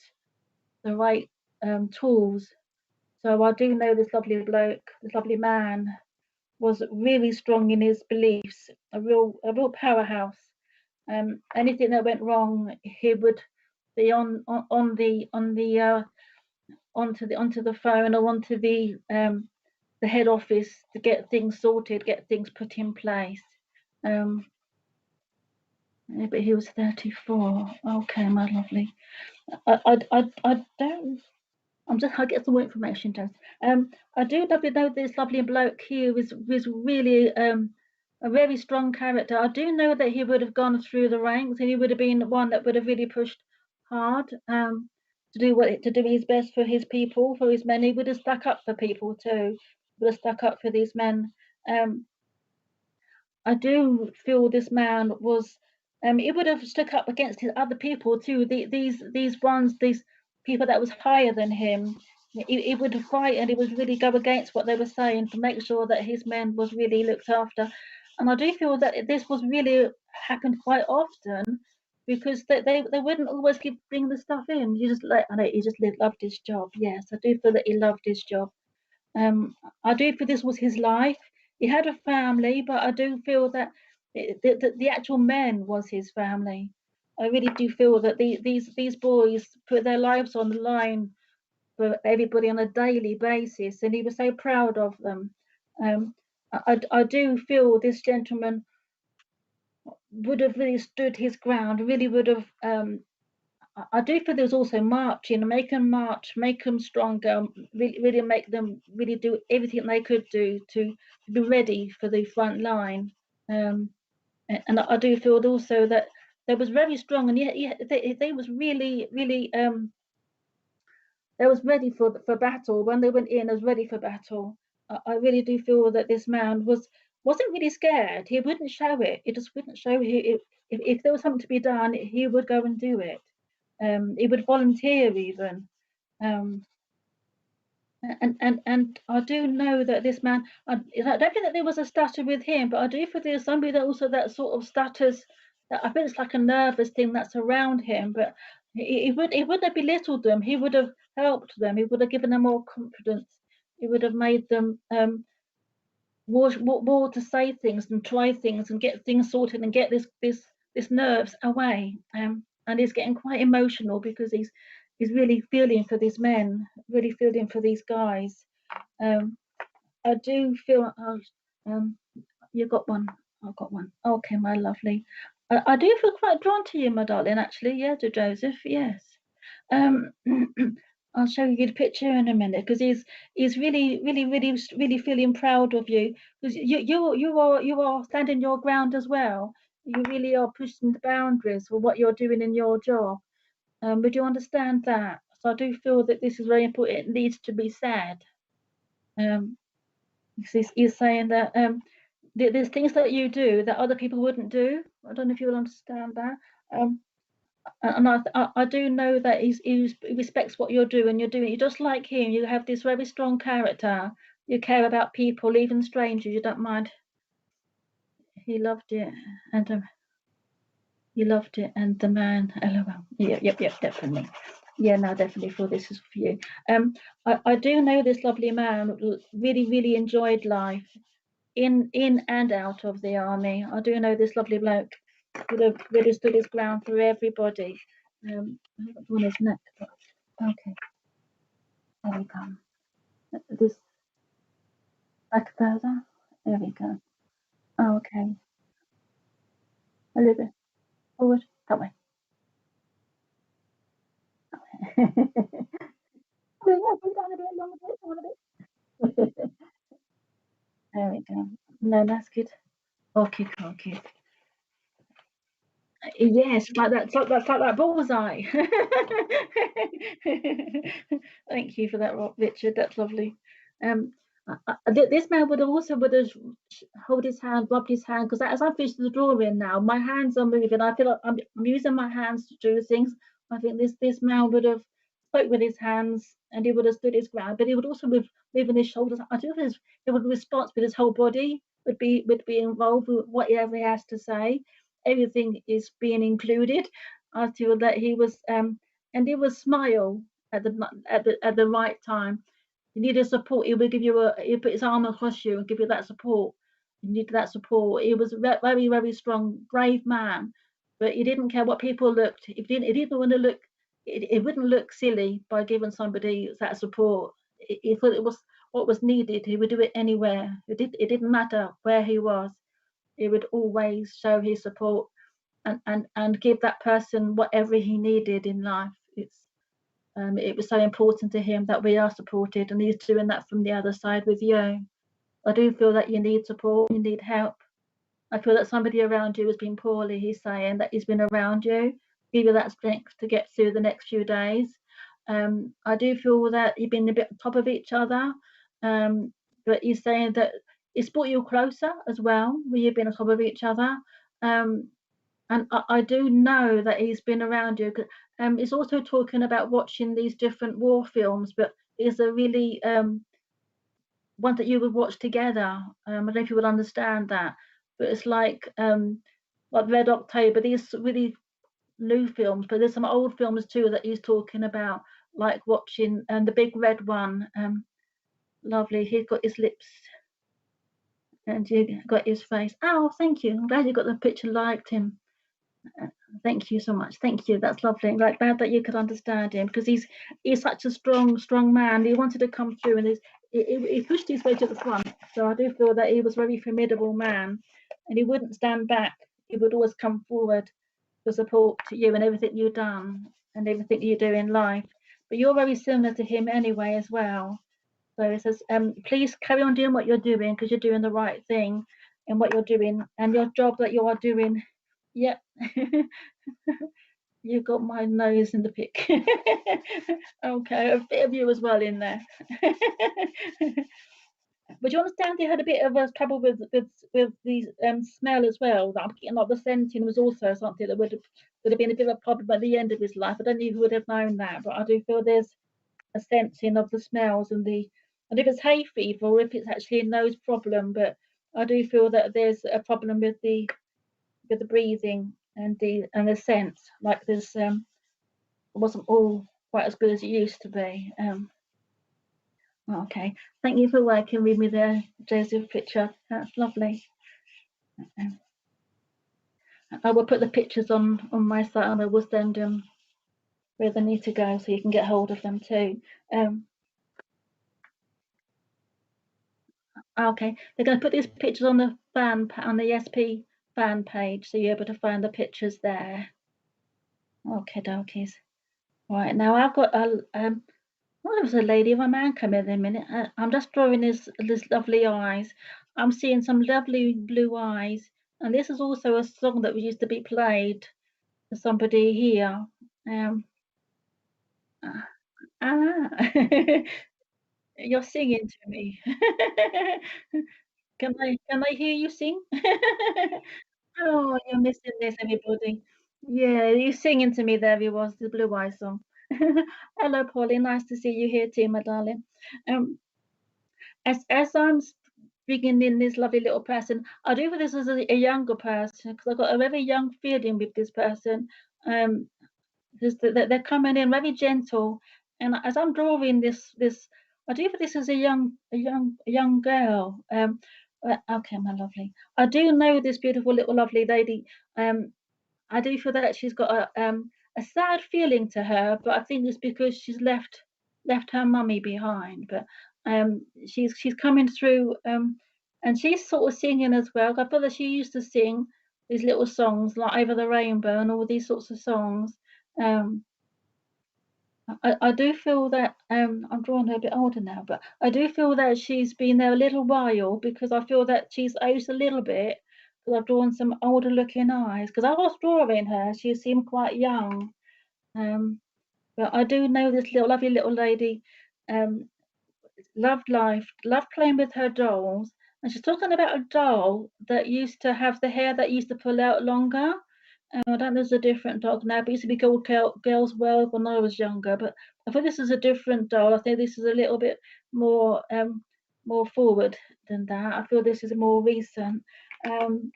tools. So I do know this lovely bloke, this lovely man, was really strong in his beliefs, a real powerhouse. Anything that went wrong, he would be onto the phone or onto the head office to get things sorted, get things put in place. Um, but he was 34. Okay, my lovely. I don't. I'll get some more information, Jess. I do know this lovely bloke here was really a very strong character. I do know that he would have gone through the ranks and he would have been one that would have really pushed hard to do his best for his people, for his men. He would have stuck up for people too. Would have stuck up for these men. Um, I do feel this man was he would have stuck up against his other people too. These people that was higher than him. He would fight and he would really go against what they were saying to make sure that his men was really looked after. And I do feel that this was really happened quite often because they wouldn't always bring the stuff in. You just like I know he just loved his job. Yes, I do feel that he loved his job. I do feel this was his life. He had a family, but I do feel that the actual men was his family. I really do feel that these boys put their lives on the line for everybody on a daily basis, and he was so proud of them. I do feel this gentleman would have really stood his ground, really would have I do feel there's also marching, make them march, make them stronger, really make them really do everything they could do to be ready for the front line. Um, and I do feel also that they was very strong, and yet they was really they was ready for battle when they went in. They was ready for battle. I really do feel that this man wasn't really scared. He wouldn't show it. He just wouldn't show it. If there was something to be done, he would go and do it. He would volunteer even. Um, and I do know that this man, I don't think that there was a stutter with him, but I do feel there's somebody that also that sort of stutters. That I think it's like a nervous thing that's around him, but he would have belittled them. He would have helped them. He would have given them more confidence. He would have made them more to say things and try things and get things sorted and get this nerves away. And he's getting quite emotional because he's really feeling for these men, really feeling for these guys. I do feel. You got one. I've got one. Okay, my lovely. I do feel quite drawn to you, my darling. Actually, yeah, to Joseph. Yes. Um, I'll show you the picture in a minute because he's really feeling proud of you because you are standing your ground as well. You really are pushing the boundaries for what you're doing in your job. Would you understand that? So I do feel that this is very important. It needs to be said. He's saying that there's things that you do that other people wouldn't do. I don't know if you'll understand that. Um, and I do know that he respects what you're doing. You're doing, you're just like him. You have this very strong character. You care about people, even strangers. You don't mind. He loved it, and he loved it, and the man. LOL. Yep, definitely. Yeah, no, definitely feel this is for you. I do know this lovely man really enjoyed life in and out of the army. I do know this lovely bloke would have really stood his ground for everybody. I haven't drawn his neck, but okay, there we go. This back further. There we go. Oh, okay, a little bit forward that way. Down a bit, down a bit. There we go. No, that's good. Okay, okay. Yes, like that. That's like that bullseye. Thank you for that, Richard. That's lovely. Um, this man would have hold his hand, rubbed his hand, because as I finish the drawing now, my hands are moving. I feel like I'm using my hands to do things. I think this man would have spoke with his hands, and he would have stood his ground, but he would also with moving his shoulders. I do think he would respond with his whole body would be involved with whatever he has to say. Everything is being included. I feel that he was and he would smile at the right time. You needed support. He would give you he would put his arm across you and give you that support. You needed that support. He was a very strong, brave man, but he didn't care what people looked. He didn't want to look. It wouldn't look silly by giving somebody that support. He thought it was what was needed. He would do it anywhere. It didn't matter where he was. He would always show his support and give that person whatever he needed in life. It was so important to him that we are supported, and he's doing that from the other side with you. I do feel that you need support, you need help. I feel that somebody around you has been poorly. He's saying that he's been around you, give you that strength to get through the next few days. I do feel that you've been a bit on top of each other, but he's saying that it's brought you closer as well, where you've been on top of each other. Um, and I do know that he's been around you. He's also talking about watching these different war films, but there's a really one that you would watch together. I don't know if you would understand that, but it's like Red October. These really new films, but there's some old films too that he's talking about, like watching the Big Red one. Lovely. He's got his lips and you got his face. Oh, thank you. I'm glad you got the picture. Liked him. Thank you so much. Thank you. That's lovely. Like glad that you could understand him because he's such a strong man. He wanted to come through and he pushed his way to the front. So I do feel that he was a very formidable man, and he wouldn't stand back. He would always come forward to support you and everything you've done and everything you do in life. But you're very similar to him anyway as well. So it says, please carry on doing what you're doing because you're doing the right thing and what you're doing and your job that you are doing. Yep. You got my nose in the pic. Okay, a bit of you as well in there. But you understand he had a bit of a trouble with the smell as well. That I'm getting like the scenting was also something that would have been a bit of a problem at the end of his life. I don't know who would have known that, but I do feel there's a sensing of the smells and if it's hay fever or if it's actually a nose problem. But I do feel that there's a problem with the breathing and the sense. Like there's it wasn't all quite as good as it used to be. Okay, thank you for working with me there, Joseph Pritchard. That's lovely. I will put the pictures on my site and I will send them where they need to go so you can get hold of them too. Okay, they're going to put these pictures on the SP fan page, so you're able to find the pictures there. Okay, donkeys. Right now I've got well, there was a lady and a man come in a minute. I'm just drawing this lovely eyes. I'm seeing some lovely blue eyes, and this is also a song that used to be played for somebody here. Ah, you're singing to me. Can I hear you sing? Oh, you're missing this, everybody. Yeah, you singing to me there. It was the Blue Eye song. Hello, Polly. Nice to see you here too, my darling. Um, as I'm bringing in this lovely little person, I do feel this is a younger person because I've got a very young feeling with this person. Um, because they're coming in very gentle, and as I'm drawing this, I do feel this is a young girl. Okay, my lovely. I do know this beautiful little lovely lady. I do feel that she's got a sad feeling to her, but I think it's because she's left her mummy behind. But she's coming through, and she's sort of singing as well. I feel that she used to sing these little songs like Over the Rainbow and all these sorts of songs. Um, I do feel that I'm drawing her a bit older now, but I do feel that she's been there a little while because I feel that she's aged a little bit because I've drawn some older looking eyes. Because I was drawing her, she seemed quite young. Um, but I do know this little lovely little lady. Um, loved life, loved playing with her dolls. And she's talking about a doll that used to have the hair that used to pull out longer. I don't know, there's a different dog now, but it used to be called Girls World when I was younger. But I think this is a different doll. I think this is a little bit more more forward than that. I feel this is more recent. Um,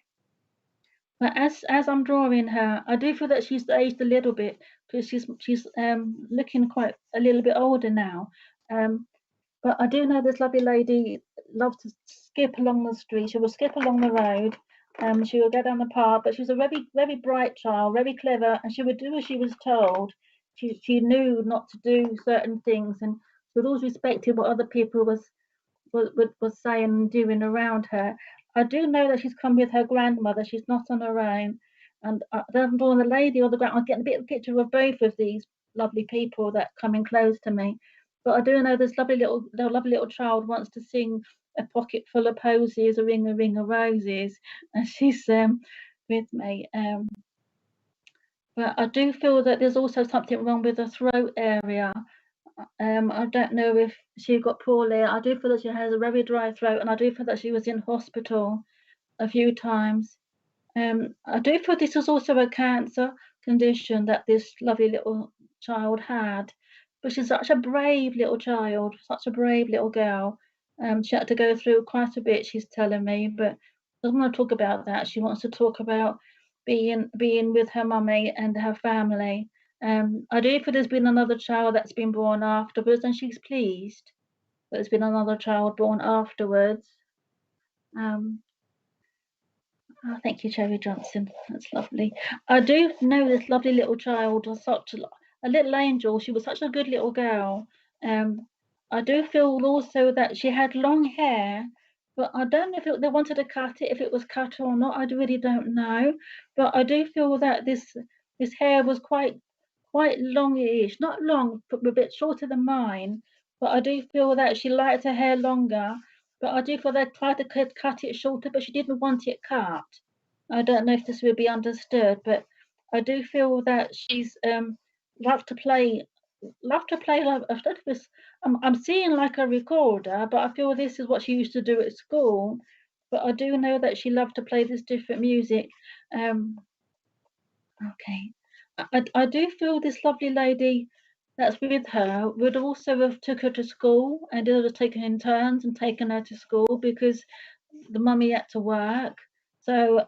but as I'm drawing her, I do feel that she's aged a little bit because she's looking quite a little bit older now. Um, but I do know this lovely lady loves to skip along the street. She will skip along the road. She will go down the path, but she's a very bright child, very clever, and she would do as she was told. She knew not to do certain things, and she would always respected what other people was saying and doing around her. I do know that she's come with her grandmother. She's not on her own, and I'm drawing the lady or the grand. I'm getting a bit of a picture of both of these lovely people that coming close to me. But I do know this lovely little child wants to sing a pocket full of posies, a ring of roses, and she's with me. But I do feel that there's also something wrong with the throat area. I don't know if she got poorly. I do feel that she has a very dry throat, and I do feel that she was in hospital a few times. I do feel this is also a cancer condition that this lovely little child had, but she's such a brave little child, such a brave little girl. She had to go through quite a bit, she's telling me, but doesn't want to talk about that. She wants to talk about being with her mummy and her family. I do feel there's been another child that's been born afterwards, and she's pleased that there's been another child born afterwards. Um, Oh, thank you, Cherry Johnson. That's lovely. I do know this lovely little child was such a little angel. She was such a good little girl. Um, I do feel also that she had long hair, but I don't know if they wanted to cut it, if it was cut or not. I really don't know. But I do feel that this hair was quite longish, not long, but a bit shorter than mine. But I do feel that she liked her hair longer. But I do feel they tried to cut it shorter, but she didn't want it cut. I don't know if this will be understood, but I do feel that she's loved to play, loved to play like I don't know if it's, I'm seeing like a recorder, but I feel this is what she used to do at school. But I do know that she loved to play this different music. Um, Okay. I do feel this lovely lady that's with her would also have took her to school and would have taken in turns and taken her to school because the mummy had to work. So,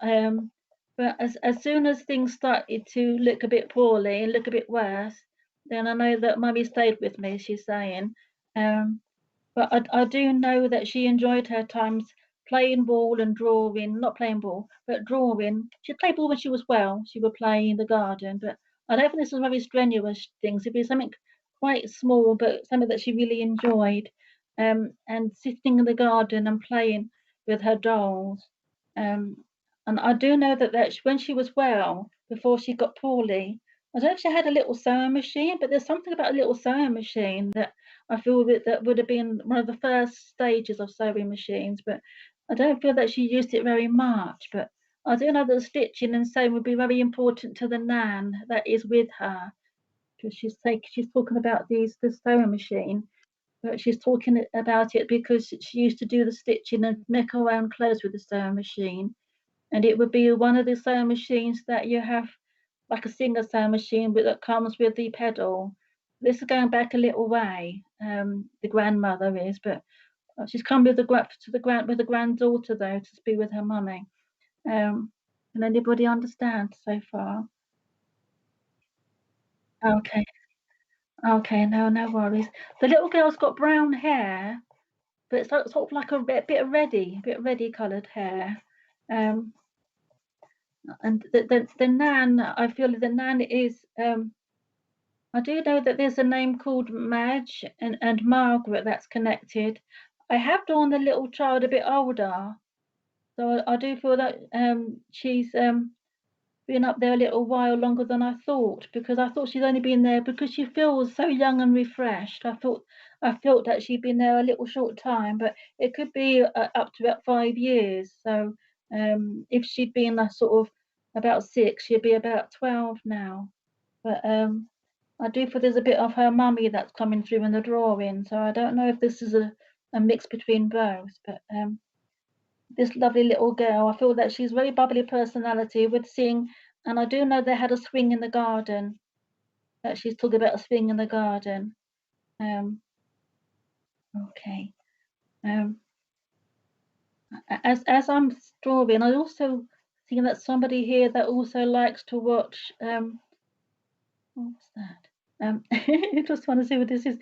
but as soon as things started to look a bit poorly and look a bit worse, then I know that mummy stayed with me, she's saying. Um, but I do know that she enjoyed her times playing ball and drawing, not playing ball, but drawing. She played ball when she was well. She would play in the garden, but I don't think this was very strenuous things. It'd be something quite small, but something that she really enjoyed. And sitting in the garden and playing with her dolls. Um, and I do know that when she was well, before she got poorly, I don't know if she had a little sewing machine, but there's something about a little sewing machine that I feel that would have been one of the first stages of sewing machines, but I don't feel that she used it very much. But I do know that stitching and sewing would be very important to the nan that is with her because she's talking about the sewing machine. but she's talking about it because she used to do the stitching and make her own clothes with the sewing machine. And it would be one of the sewing machines that you have, like a single sewing machine that comes with the pedal. This is going back a little way. The grandmother is, but she's come with the granddaughter though to be with her mummy. Can anybody understand so far? Okay, okay, no worries. The little girl's got brown hair, but it's sort of like a bit reddy coloured hair. Um, and the nan, I feel the nan is. I do know that there's a name called Madge and Margaret that's connected. I have drawn the little child a bit older, so I do feel that she's been up there a little while longer than I thought, because I thought she'd only been there because she feels so young and refreshed. I felt that she'd been there a little short time, but it could be up to about 5 years. So if she'd been sort of about 6, she'd be about 12 now. But I do feel there's a bit of her mummy that's coming through in the drawing. So I don't know if this is a mix between both, but this lovely little girl, I feel that she's very bubbly personality, would sing, and I do know they had a swing in the garden. That she's talking about a swing in the garden. Um, okay. Um, as I'm drawing, I also see that somebody here that also likes to watch. What's that? I just want to see what this is.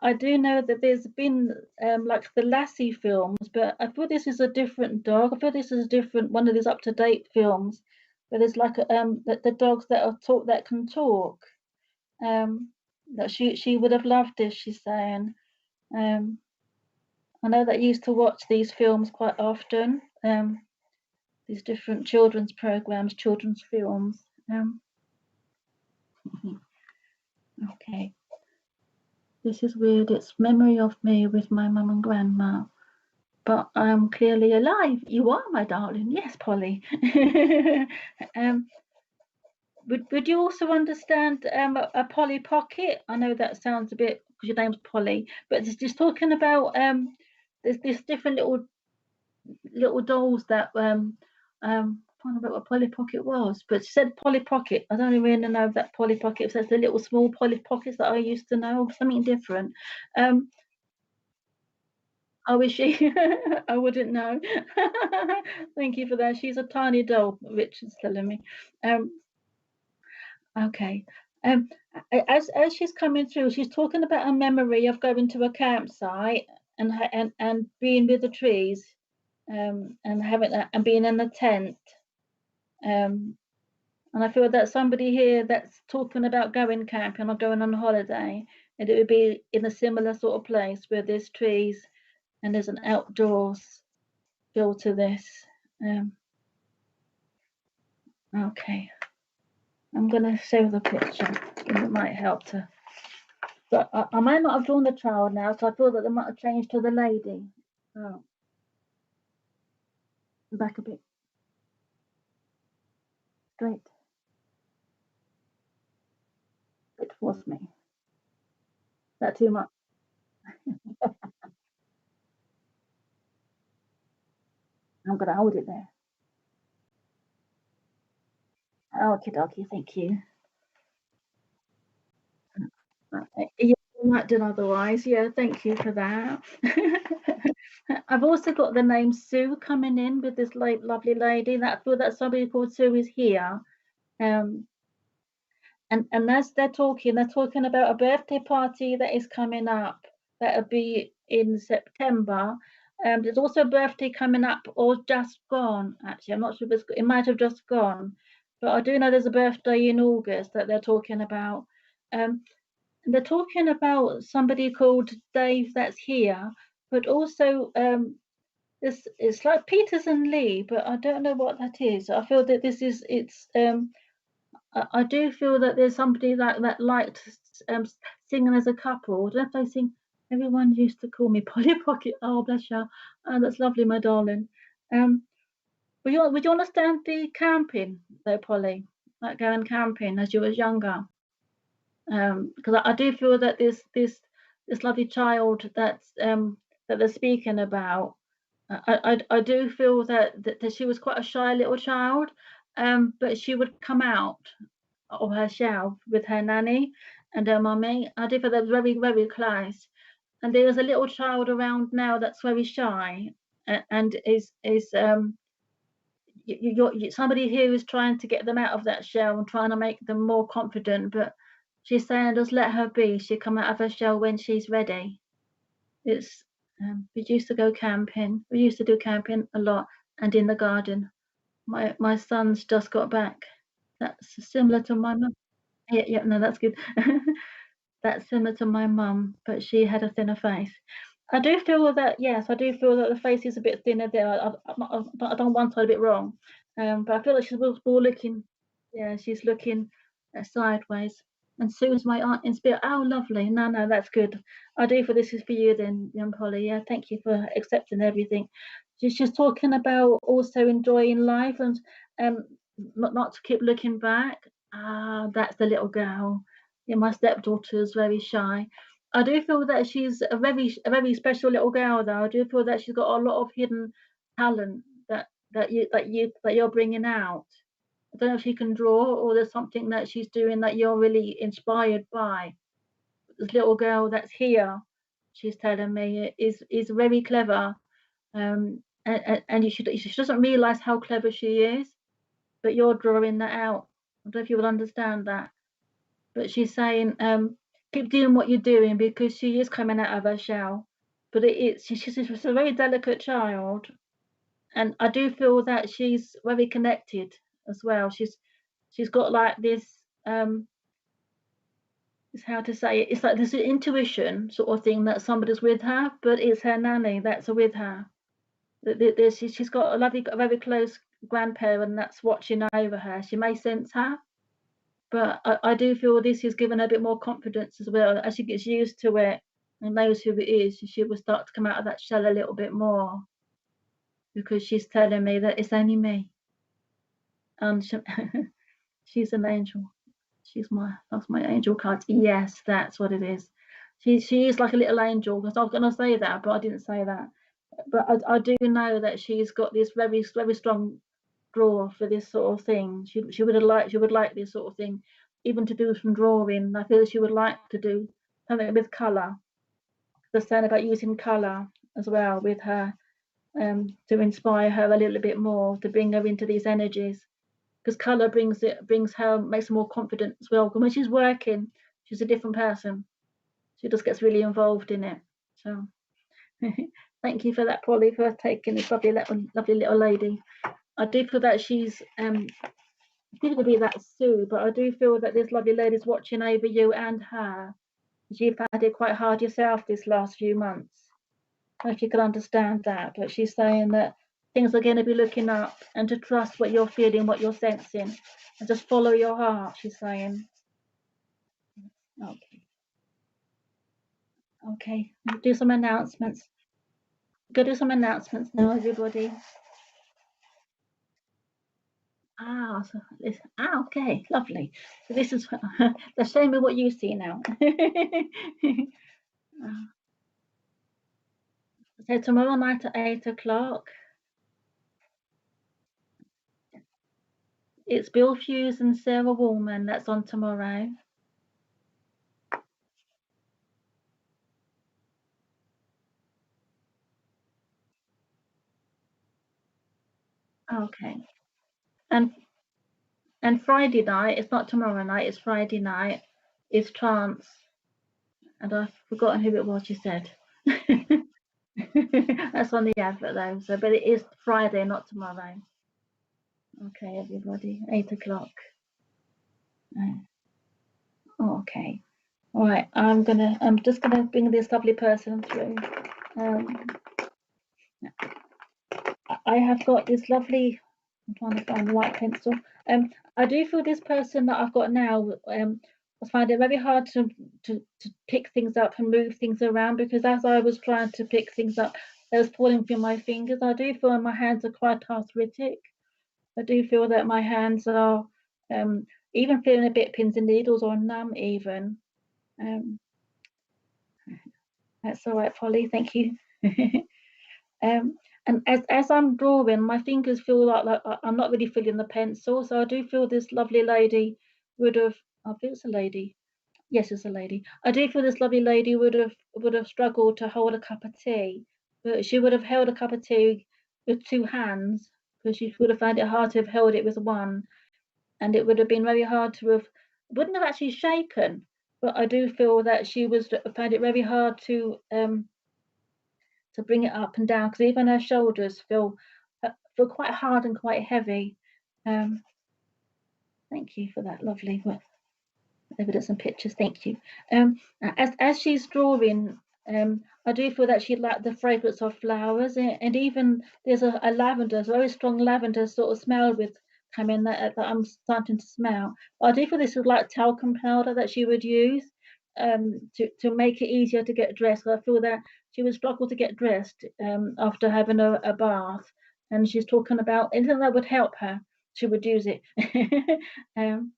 I do know that there's been like the Lassie films, but I feel this is a different dog. I feel this is a different one of these up-to-date films, where there's like the dogs that are talk that can talk. That she would have loved this. She's saying. I know that you used to watch these films quite often. These different children's programs, children's films. Okay. This is weird. It's memory of me with my mum and grandma. But I'm clearly alive. You are, my darling. Yes, Polly. um, would you also understand a Polly Pocket? I know that sounds a bit because your name's Polly, but it's just talking about there's this different little dolls that I don't know what Polly Pocket was, but she said Polly Pocket. I don't really know if that Polly Pocket. So it's the little small Polly Pockets that I used to know, something different. Um, Oh, is she? I wouldn't know. Thank you for that. She's a tiny doll, Richard's telling me. Um, okay. Um, as she's coming through, she's talking about a memory of going to a campsite and being with the trees, and having and being in a tent. Um, and I feel that somebody here that's talking about going camping or going on holiday, and it would be in a similar sort of place where there's trees and there's an outdoors feel to this. Um, okay, I'm going to show the picture. It might help to. But I might not have drawn the child now, so I feel that they might have changed to the lady. Oh, back a bit straight. It was me. Is that too much? I'm going to hold it there. Okay, dokie, thank you. Yeah, I might do otherwise. Yeah, thank you for that. I've also got the name Sue coming in with this lovely lady. That I feel that somebody called Sue is here. Um, and as they're talking about a birthday party that is coming up. That'll be in September. There's also a birthday coming up or just gone. Actually, I'm not sure if it might have just gone, but I do know there's a birthday in August that they're talking about. Um, they're talking about somebody called Dave that's here, but also it's like Peters and Lee, but I don't know what that is. I feel that this is it's I do feel that there's somebody that liked singing as a couple. I don't know if they sing. Everyone used to call me Polly Pocket. Oh, bless you. Oh, that's lovely, my darling. Um, would you understand the camping though, Polly? Like going camping as you was younger? because I do feel that this lovely child that they're speaking about, I do feel that she was quite a shy little child, but she would come out of her shell with her nanny and her mummy. I do feel they're very close. And there's a little child around now that's very shy and is somebody here is trying to get them out of that shell and trying to make them more confident, but she's saying just let her be. She'll come out of her shell when she's ready. It's we used to go camping. We used to do camping a lot and in the garden. My son's just got back. That's similar to my mum. Yeah, no, that's good. That's similar to my mum, but she had a thinner face. I do feel that, yes, I do feel that the face is a bit thinner there. I've done one side a bit wrong, but I feel like she's more looking, yeah, she's looking sideways. And Sue's my aunt in spirit. Oh, lovely. No, no, that's good. I do feel this is for you then, young Polly. Yeah, thank you for accepting everything. She's talking about also enjoying life and um, not to keep looking back. Ah, that's the little girl. Yeah, my stepdaughter is very shy. I do feel that she's a very special little girl, though. I do feel that she's got a lot of hidden talent that you're bringing out. I don't know if she can draw or there's something that she's doing that you're really inspired by. This little girl that's here, she's telling me, is very clever. And she doesn't realise how clever she is, but you're drawing that out. I don't know if you would understand that. But she's saying, keep doing what you're doing because she is coming out of her shell. But she's a very delicate child, and I do feel that she's very connected as well. She's got like this is how to say it. It's like this intuition sort of thing that somebody's with her, but it's her nanny that's with her. She's got a very close grandparent that's watching over her. She may sense her, but I do feel this has given her a bit more confidence as well. As she gets used to it and knows who it is, she will start to come out of that shell a little bit more because she's telling me that it's only me. And she's an angel. That's my angel card. Yes, that's what it is. She is like a little angel because I was going to say that, but I didn't say that. But I do know that she's got this very strong draw for this sort of thing. She would like this sort of thing, even to do some drawing. I feel she would like to do something with colour. The saying about using colour as well with her to inspire her a little bit more, to bring her into these energies. Because colour brings her, makes her more confident as well. Because when she's working, she's a different person. She just gets really involved in it. So thank you for that, Polly, for taking this lovely little lady. I do feel that she's going to be that Sue, but I do feel that this lovely lady's watching over you and her. You've had it quite hard yourself this last few months. I don't know if you can understand that, but she's saying that things are going to be looking up and to trust what you're feeling, what you're sensing, and just follow your heart, she's saying. Okay. Okay, we'll do some announcements. Go do some announcements now, everybody. Okay, lovely. So this is they're showing me what you see now. So tomorrow night at 8 o'clock, it's Bill Hughes and Sarah Woolman. That's on tomorrow. Okay. And Friday night, it's not tomorrow night, it's Friday night, is trance. And I've forgotten who it was you said. That's on the advert though. So, but it is Friday, not tomorrow. Okay, everybody, 8 o'clock. Okay. All right. I'm just gonna bring this lovely person through. Um, I have got this lovely. I'm trying to find the right pencil. I do feel this person that I've got now. I find it very hard to pick things up and move things around because as I was trying to pick things up, they was falling through my fingers. I do feel my hands are quite arthritic. I do feel that my hands are even feeling a bit pins and needles or numb even. That's all right, Polly, thank you. And as I'm drawing, my fingers feel like I'm not really feeling the pencil. So I do feel this lovely lady would have, I think it's a lady. Yes, it's a lady. I do feel this lovely lady would have struggled to hold a cup of tea, but she would have held a cup of tea with two hands because she would have found it hard to have held it with one, and it would have been very hard to have, wouldn't have actually shaken. But I do feel that she was found it very hard to bring it up and down because even her shoulders feel quite hard and quite heavy. Um, thank you for that lovely evidence and pictures. Thank you. As she's drawing, I do feel that she liked the fragrance of flowers, and even there's a lavender, very strong lavender sort of smell with coming that I'm starting to smell. But I do feel this is like talcum powder that she would use to make it easier to get dressed. So I feel that she would struggle to get dressed after having a bath, and she's talking about anything that would help her, she would use it. um,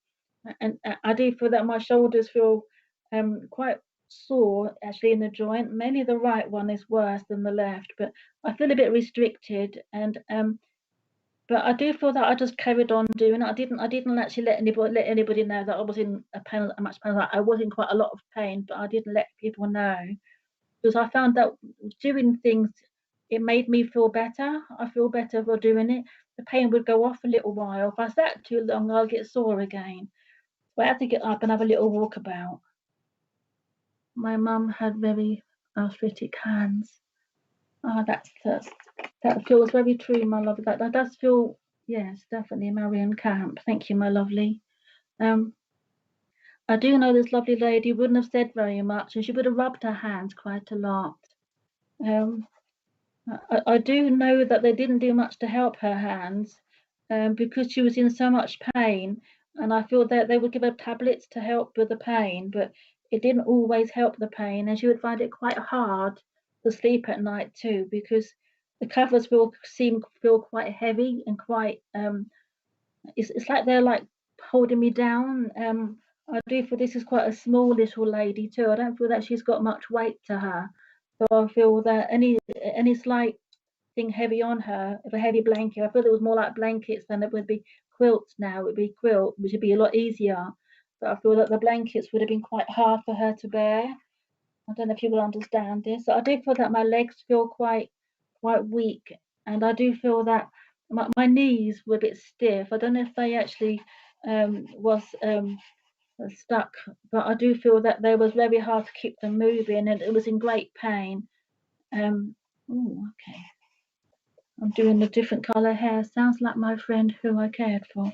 and I do feel that my shoulders feel quite sore actually in the joint. Mainly the right one is worse than the left, but I feel a bit restricted. And but I do feel that I just carried on doing it. I didn't actually let anybody know that I was in a much pain. Like I was in quite a lot of pain, but I didn't let people know because I found that doing things, it made me feel better. I feel better for doing it. The pain would go off a little while. If I sat too long, I'll get sore again. So I had to get up and have a little walkabout. My mum had very arthritic hands. Ah, that feels very true, my love. That does feel, yes, definitely, Marion Camp. Thank you, my lovely. Um, I do know this lovely lady wouldn't have said very much, and she would have rubbed her hands quite a lot. Um, I do know that they didn't do much to help her hands because she was in so much pain. And I feel that they would give her tablets to help with the pain, but it didn't always help the pain. And she would find it quite hard to sleep at night too because the covers will feel quite heavy and quite it's like they're like holding me down. I do feel this is quite a small little lady too. I don't feel that she's got much weight to her. So I feel that any slight thing heavy on her, if a heavy blanket, I feel it was more like blankets than it would be quilts now. It would be quilt, which would be a lot easier. But I feel that the blankets would have been quite hard for her to bear. I don't know if you will understand this. So I do feel that my legs feel quite weak, and I do feel that my knees were a bit stiff. I don't know if they actually was stuck, but I do feel that they was very hard to keep them moving, and it was in great pain. Oh, okay. I'm doing a different colour hair. Sounds like my friend who I cared for.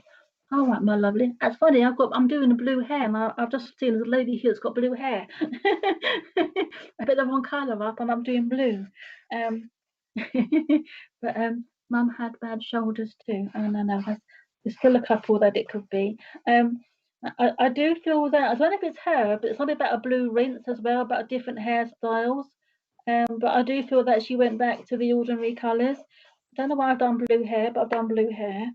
All right, my lovely. That's funny. I'm doing a blue hair, and I've just seen a lady here that's got blue hair. I put the wrong colour up, and I'm doing blue. Um, but Mum had bad shoulders too, and I know there's still a couple that it could be. I do feel that I don't know if it's her, but it's something about a blue rinse as well, about different hairstyles. But I do feel that she went back to the ordinary colours. I don't know why I've done blue hair, but I've done blue hair.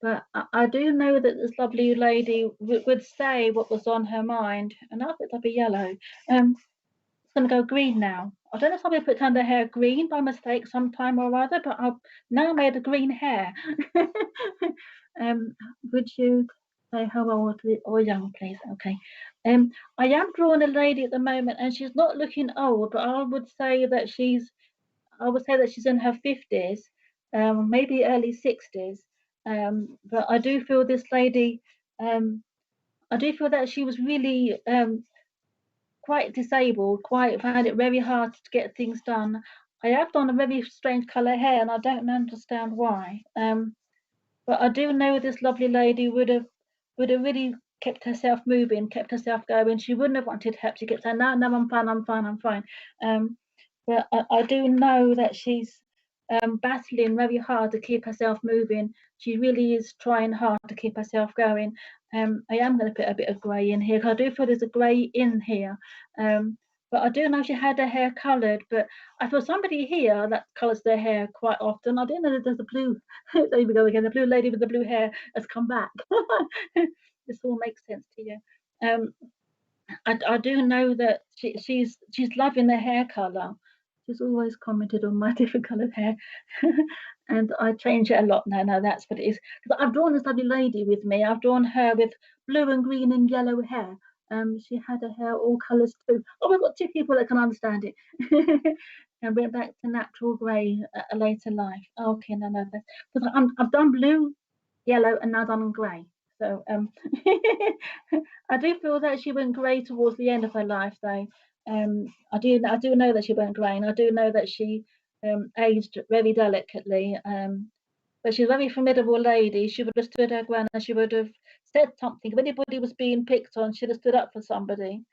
But I do know that this lovely lady would say what was on her mind, and I think I'll be yellow. It's going to go green now. I don't know if somebody put down their hair green by mistake sometime or other, but I've now made a green hair. Would you say how old or young, please? Okay. I am drawing a lady at the moment, and she's not looking old, but I would say that she's in her 50s, maybe early 60s. But I do feel this lady, I do feel that she was really quite disabled, quite found it very hard to get things done. I have done a very strange colour hair, and I don't understand why. But I do know this lovely lady would have really kept herself moving, kept herself going. She wouldn't have wanted help. She kept saying, "No, no, I'm fine, I'm fine, I'm fine." But I do know that she's battling very hard to keep herself moving. She really is trying hard to keep herself going. I am going to put a bit of grey in here because I do feel there's a grey in here. but I do know she had her hair coloured. But I feel somebody here that colours their hair quite often. I didn't know that there's a blue. There we go again. The blue lady with the blue hair has come back. This all makes sense to you. Um, I do know that she's loving the hair colour. She's always commented on my different coloured hair, and I change it a lot now. No, that's what it is. Because I've drawn this lovely lady with me. I've drawn her with blue and green and yellow hair. She had her hair all colours too. Oh, we've got two people that can understand it. And went back to natural grey at a later life. Okay, no, because I've done blue, yellow, and now done grey. So I do feel that she went grey towards the end of her life, though. I do know that she went grey, and I do know that she aged very delicately. But she's a very formidable lady. She would have stood her ground and she would have said something. If anybody was being picked on, she'd have stood up for somebody.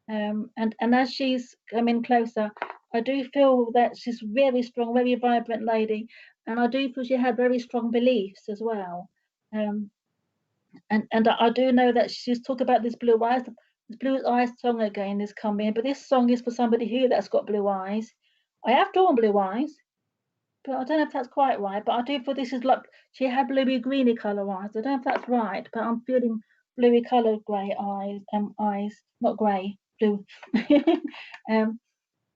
And as she's coming closer, I do feel that she's very strong, very vibrant lady, and I do feel she had very strong beliefs as well. Um, and I do know that she's talking about this blue eyes song again is coming, but this song is for somebody here that's got blue eyes. I have drawn blue eyes, but I don't know if that's quite right. But I do feel this is like she had bluey greeny colour eyes. I don't know if that's right, but I'm feeling bluey coloured grey eyes, not grey, blue. um,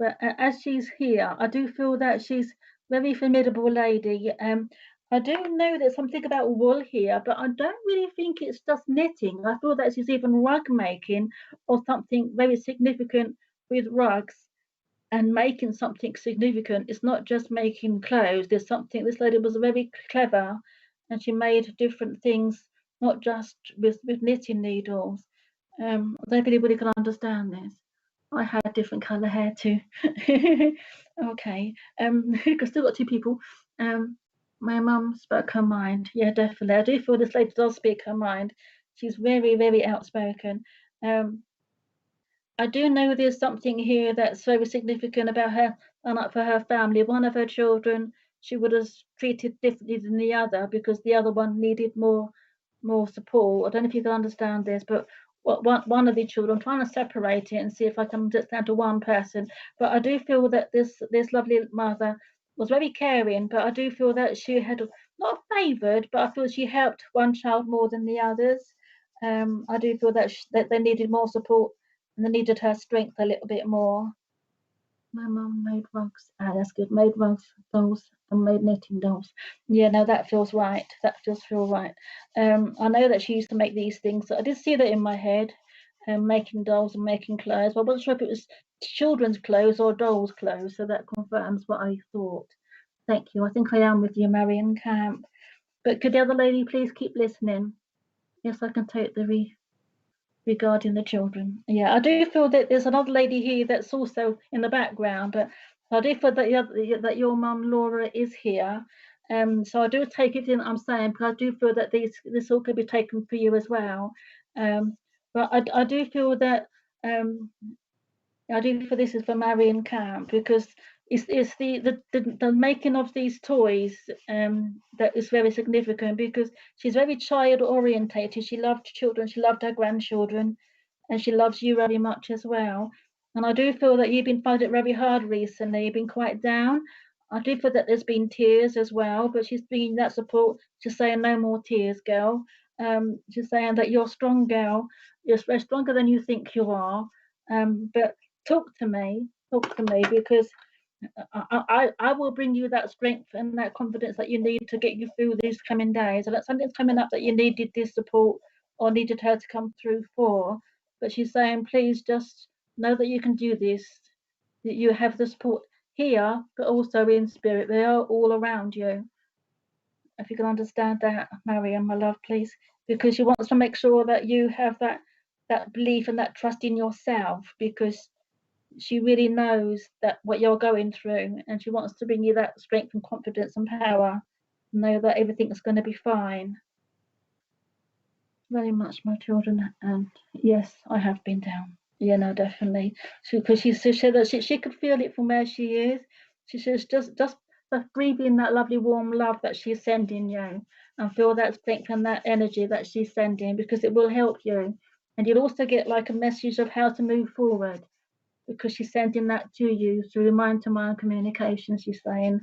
but as she's here, I do feel that she's very formidable lady. I do know there's something about wool here, but I don't really think it's just knitting. I feel that she's even rug making or something very significant with rugs and making something significant. It's not just making clothes. There's something. This lady was very clever, and she made different things, not just with knitting needles. I don't know if anybody can understand this. I had different colour hair too. Okay. I've still got two people. My mum spoke her mind. Yeah, definitely. I do feel this lady does speak her mind. She's very, very outspoken. Um, I do know there's something here that's very significant about her and for her family. One of her children she would have treated differently than the other because the other one needed more support. I don't know if you can understand this, but one of the children, I'm trying to separate it and see if I can just down to one person. But I do feel that this lovely mother was very caring, but I do feel that she had not favoured, but I feel she helped one child more than the others. I do feel that they needed more support and they needed her strength a little bit more. My mum made rugs. Ah, that's good. Made rugs, dolls, and made knitting dolls. Yeah, no, that feels right. That feels feel right. I know that she used to make these things. So I did see that in my head, making dolls and making clothes. But I wasn't sure if it was children's clothes or dolls' clothes. So that confirms what I thought. Thank you. I think I am with you, Marion Camp. But could the other lady please keep listening? Yes, I can take the regarding the children. Yeah, I do feel that there's another lady here that's also in the background, but I do feel that your mum Laura is here. So I do take everything I'm saying because I do feel that this all could be taken for you as well. But I do feel that I do feel this is for Marion Camp because it's the making of these toys that is very significant because she's very child orientated. She loved children, she loved her grandchildren, and she loves you very much as well. And I do feel that you've been finding it very hard recently. You've been quite down. I do feel that there's been tears as well, but she's been that support. She's saying no more tears, girl. She's saying that you're a strong girl. You're stronger than you think you are. But talk to me because I will bring you that strength and that confidence that you need to get you through these coming days. And that something's coming up that you needed this support or needed her to come through for. But she's saying, please just know that you can do this, that you have the support here, but also in spirit. They are all around you. If you can understand that, Mariam, my love, please, because she wants to make sure that you have that belief and that trust in yourself because she really knows that what you're going through and she wants to bring you that strength and confidence and power, know that everything's going to be fine. Very much, my children, and yes, I have been down. Yeah, no, definitely. Because she said that she could feel it from where she is. She says just breathe in that lovely warm love that she's sending you and feel that strength and that energy that she's sending because it will help you. And you'll also get like a message of how to move forward. because she's sending that to you through mind-to-mind communication. She's saying,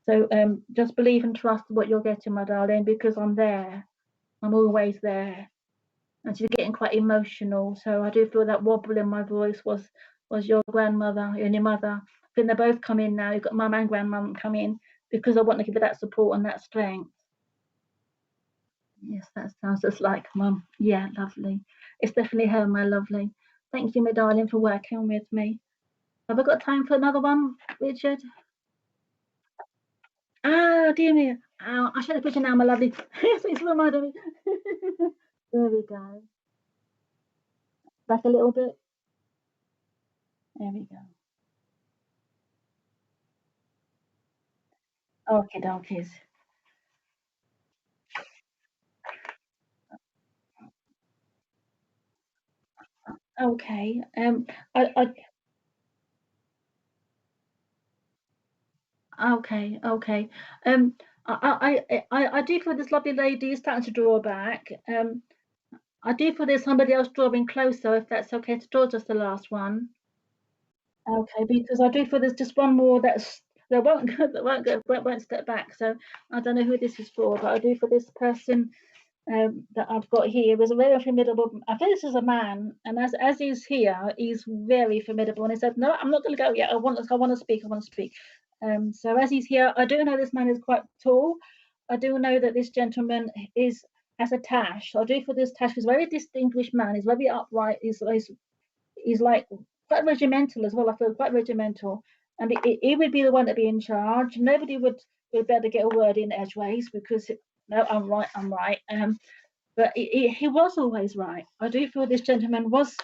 so just believe and trust what you're getting, my darling, because I'm there. I'm always there. And she's getting quite emotional. So I do feel that wobble in my voice was your grandmother and your mother. I think they both come in now. You've got mum and grandmum come in because I want to give her that support and that strength. Yes, that sounds just like mum. Yeah, lovely. It's definitely her, my lovely. Thank you, my darling, for working with me. Have I got time for another one, Richard? Ah, dear me. Oh, I should have put you now, my lovely. It's reminded me. There we go. Back a little bit. There we go. Okay, donkeys. Okay. I okay, okay. Um, I do feel this lovely lady is starting to draw back. I do feel there's somebody else drawing closer, if that's okay to draw just the last one. Okay, because I do feel there's just one more that won't go, won't step back. So I don't know who this is for, but I do feel this person that I've got here is a very formidable. I think this is a man, and as he's here, he's very formidable. And he said, "No, I'm not going to go yet. I want to speak. I want to speak." So as he's here, I do know this man is quite tall. I do know that this gentleman is has a tash. I do feel this tash is a very distinguished man. He's very upright. He's like quite regimental as well. I feel quite regimental, and he would be the one to be in charge. Nobody would better get a word in edgeways because no, I'm right, I'm right. But he was always right. I do feel this gentleman was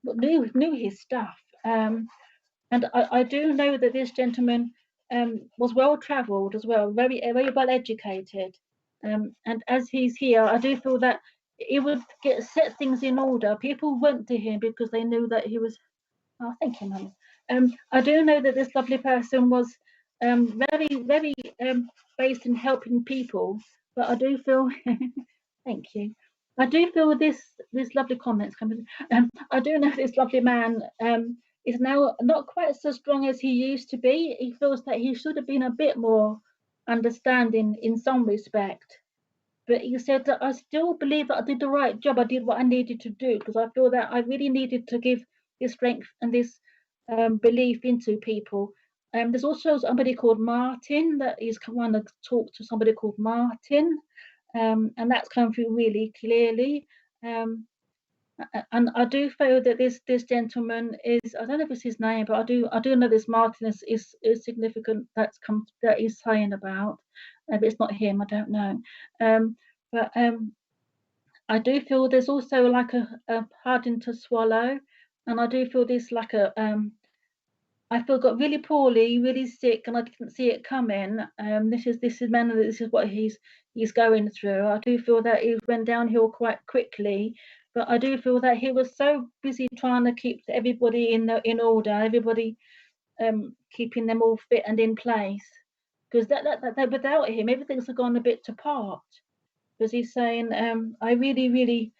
knew his stuff, and I do know that this gentleman was well travelled as well, very well educated. And as he's here, I do feel that he would set things in order. People went to him because they knew that he was. Oh, thank you, Mum. I do know that this lovely person was very based in helping people, but I do feel thank you. I do feel this lovely comments coming. I do know this lovely man is now not quite so strong as he used to be. He feels that he should have been a bit more understanding in some respect. But he said that I still believe that I did the right job. I did what I needed to do because I feel that I really needed to give this strength and this belief into people. There's also somebody called Martin that is want to talk to somebody called Martin, and that's come through really clearly. Um, and I do feel that this gentleman is I don't know if it's his name, but I do know this Martin is significant. That's come that he's saying about. If it's not him, I don't know. But I do feel there's also like a hardening to swallow, and I do feel this like a I feel got really poorly, really sick, and I didn't see it coming. This is man. This is what he's going through. I do feel that he went downhill quite quickly, but I do feel that he was so busy trying to keep everybody in order, everybody keeping them all fit and in place. Because that without him, everything's gone a bit to part. Because he's saying, I really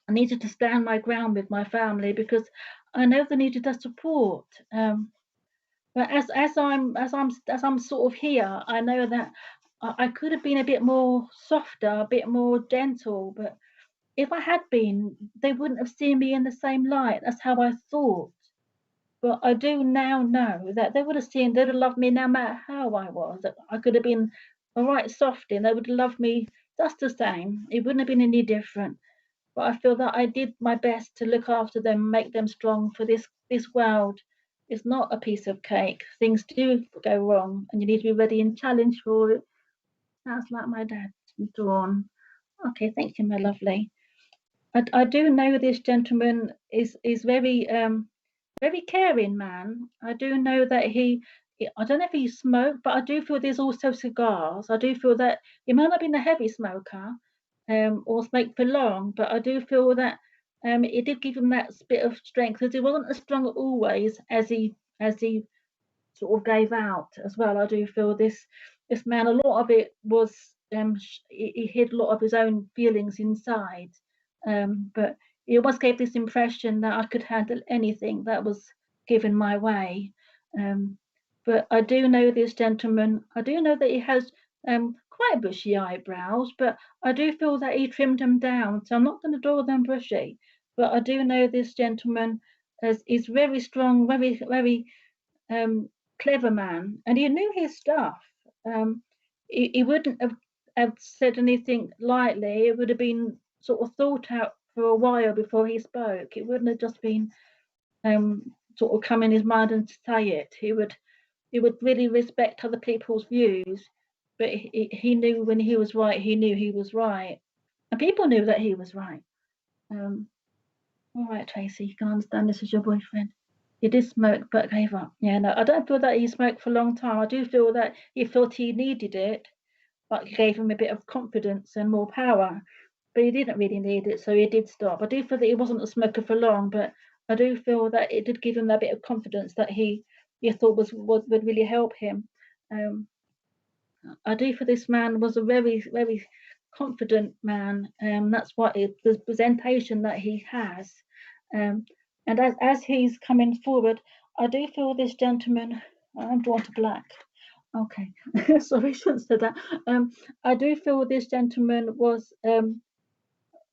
I needed to stand my ground with my family because I know they needed the support. But as I'm sort of here, I know that I could have been a bit more softer, a bit more gentle. But if I had been, they wouldn't have seen me in the same light. That's how I thought. But I do now know that they'd have loved me no matter how I was. That I could have been a right softie and they would have loved me just the same. It wouldn't have been any different. But I feel that I did my best to look after them, make them strong for this world. It's not a piece of cake. Things do go wrong, and you need to be ready and challenged for it. Sounds like my dad drawn. Okay, thank you, my lovely. I do know this gentleman is very caring man. I do know that I don't know if he smoked, but I do feel there's also cigars. I do feel that he might not have been a heavy smoker, or smoke for long, but I do feel that it did give him that bit of strength because he wasn't as strong always as he sort of gave out as well. I do feel this man, a lot of it was he hid a lot of his own feelings inside, but he almost gave this impression that I could handle anything that was given my way. But I do know this gentleman. I do know that he has quite bushy eyebrows, but I do feel that he trimmed them down. So I'm not going to draw them bushy. But I do know this gentleman is very strong, very clever man, and he knew his stuff. He wouldn't have said anything lightly. It would have been sort of thought out for a while before he spoke. It wouldn't have just been sort of come in his mind and say it. He would really respect other people's views, but he knew when he was right. He knew he was right, and people knew that he was right. All right, Tracy, you can understand this is your boyfriend. He did smoke but gave up. Yeah, no, I don't feel that he smoked for a long time. I do feel that he thought he needed it, but it gave him a bit of confidence and more power. But he didn't really need it, so he did stop. I do feel that he wasn't a smoker for long, but I do feel that it did give him that bit of confidence that he thought would really help him. I do feel this man was a very confident man. That's what the presentation that he has. And as he's coming forward, I do feel this gentleman. I'm drawn to black. Okay, sorry, I shouldn't say that. I do feel this gentleman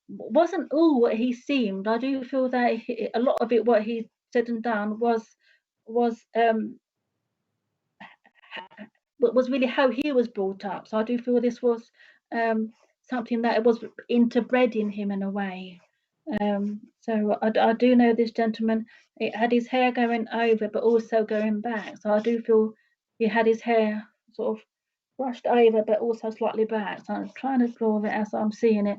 wasn't all what he seemed. I do feel that a lot of it, what he said and done, was was really how he was brought up. So I do feel this was something that was interbred in him in a way. So I do know this gentleman. It had his hair going over, but also going back. So I do feel he had his hair sort of brushed over, but also slightly back. So I'm trying to draw it as I'm seeing it.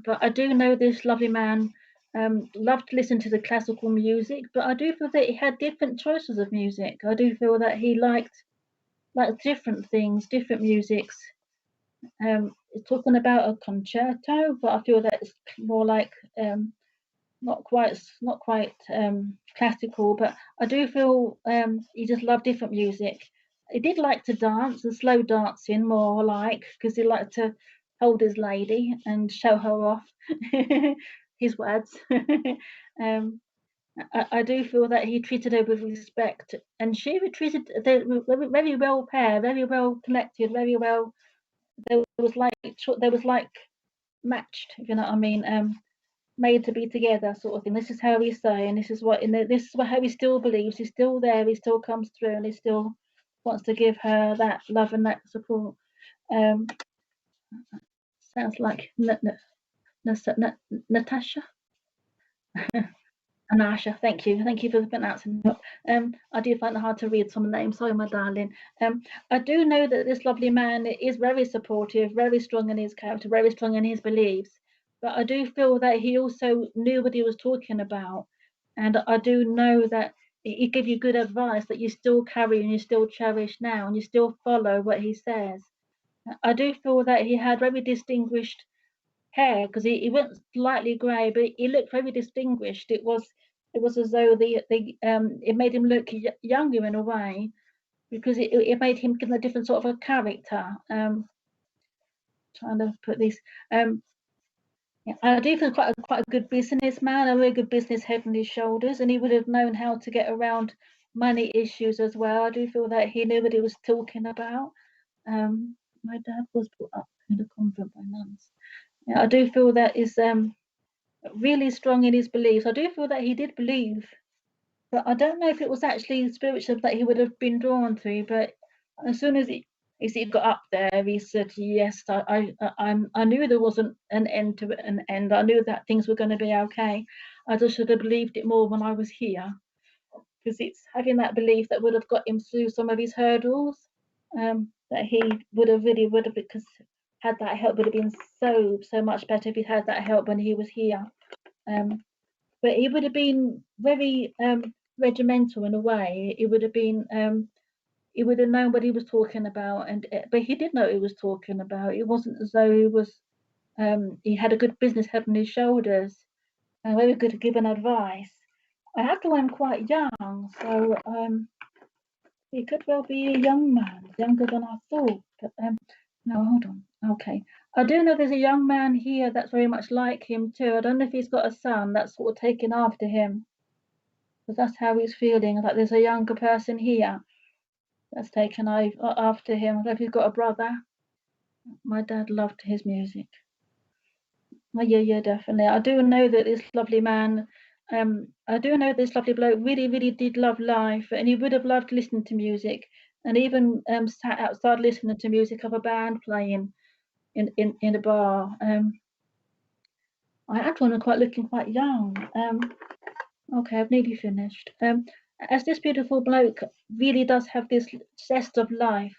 But I do know this lovely man loved to listen to the classical music, but I do feel that he had different choices of music. I do feel that he liked different things, different musics. It's talking about a concerto, but I feel that it's more like not quite classical. But I do feel he just loved different music. He did like to dance and slow dancing more like because he liked to hold his lady and show her off. His words. I do feel that he treated her with respect, and she treated they very well paired, very well connected, very well. There was like matched, if you know what I mean. Made to be together, sort of thing. This is how we say, and this is how he still believes. He's still there. He still comes through, and he still wants to give her that love and that support. Sounds like Natasha. Anasha, thank you for pronouncing it. I do find it hard to read some names. Sorry, my darling. I do know that this lovely man is very supportive, very strong in his character, very strong in his beliefs. But I do feel that he also knew what he was talking about, and I do know that he gave you good advice that you still carry and you still cherish now, and you still follow what he says. I do feel that he had very distinguished hair because he went slightly grey, but he looked very distinguished. It was as though it made him look younger in a way because it made him give a different sort of a character. Trying to put this. Yeah, I do feel quite a good businessman, a very good business head on his shoulders, and he would have known how to get around money issues as well. I do feel that he knew what he was talking about. My dad was brought up in a convent by nuns. Yeah, I do feel that is really strong in his beliefs. I do feel that he did believe, but I don't know if it was actually spiritual that he would have been drawn to. But as soon as he got up there, he said, "Yes, I knew there wasn't an end to an end. I knew that things were going to be okay. I just should have believed it more when I was here, because it's having that belief that would have got him through some of his hurdles. That he would have because had that help would have been so much better if he had that help when he was here. But he would have been very regimental in a way. He would have been he would have known what he was talking about, and but he did know what he was talking about. It wasn't as though he had a good business head on his shoulders and very good at giving advice. I have to I'm quite young, so he could well be a young man, younger than I thought. But no, hold on. Okay, I do know there's a young man here that's very much like him too. I don't know if he's got a son that's sort of taken after him, because that's how he's feeling. Like there's a younger person here that's taken after him. I don't know if he's got a brother. My dad loved his music. Oh, yeah, yeah, definitely. I do know that this lovely man, I do know this lovely bloke really, really did love life, and he would have loved listening to music, and even sat outside listening to music of a band playing in a bar. I had one quite looking quite young. Okay, I've nearly finished. As this beautiful bloke really does have this zest of life.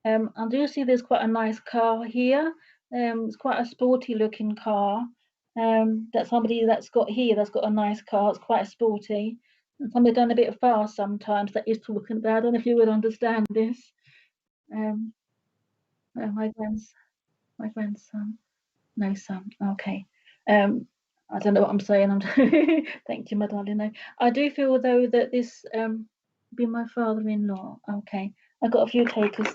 I do see there's quite a nice car here. It's quite a sporty looking car. That somebody that's got here that's got a nice car. It's quite sporty. And somebody done a bit fast sometimes that is talking about. I don't know if you would understand this. Um, my grandson, no son. Okay. I don't know what I'm saying. Thank you, my darling. No, I do feel though that this be my father-in-law. Okay, I got a few takers.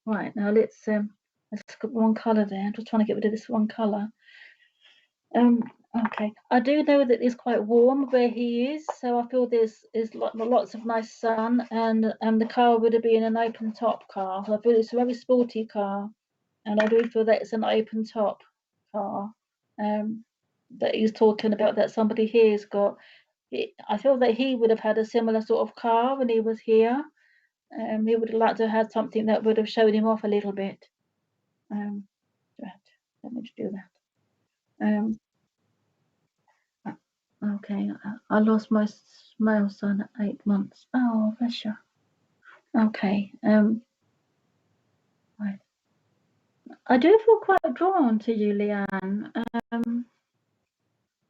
Right now, let's got one colour there. I'm just trying to get rid of this one colour. Okay, I do know that it's quite warm where he is, so I feel there's lots of nice sun, and the car would have been an open top car. So I feel it's a very sporty car, and I do feel that it's an open top car. That he's talking about that somebody here's got. I feel that he would have had a similar sort of car when he was here. He would have liked to have had something that would have showed him off a little bit. Um, let me just do that. Okay, I lost my male son at 8 months. Oh, bless you. Okay. Right. I do feel quite drawn to you, Leanne.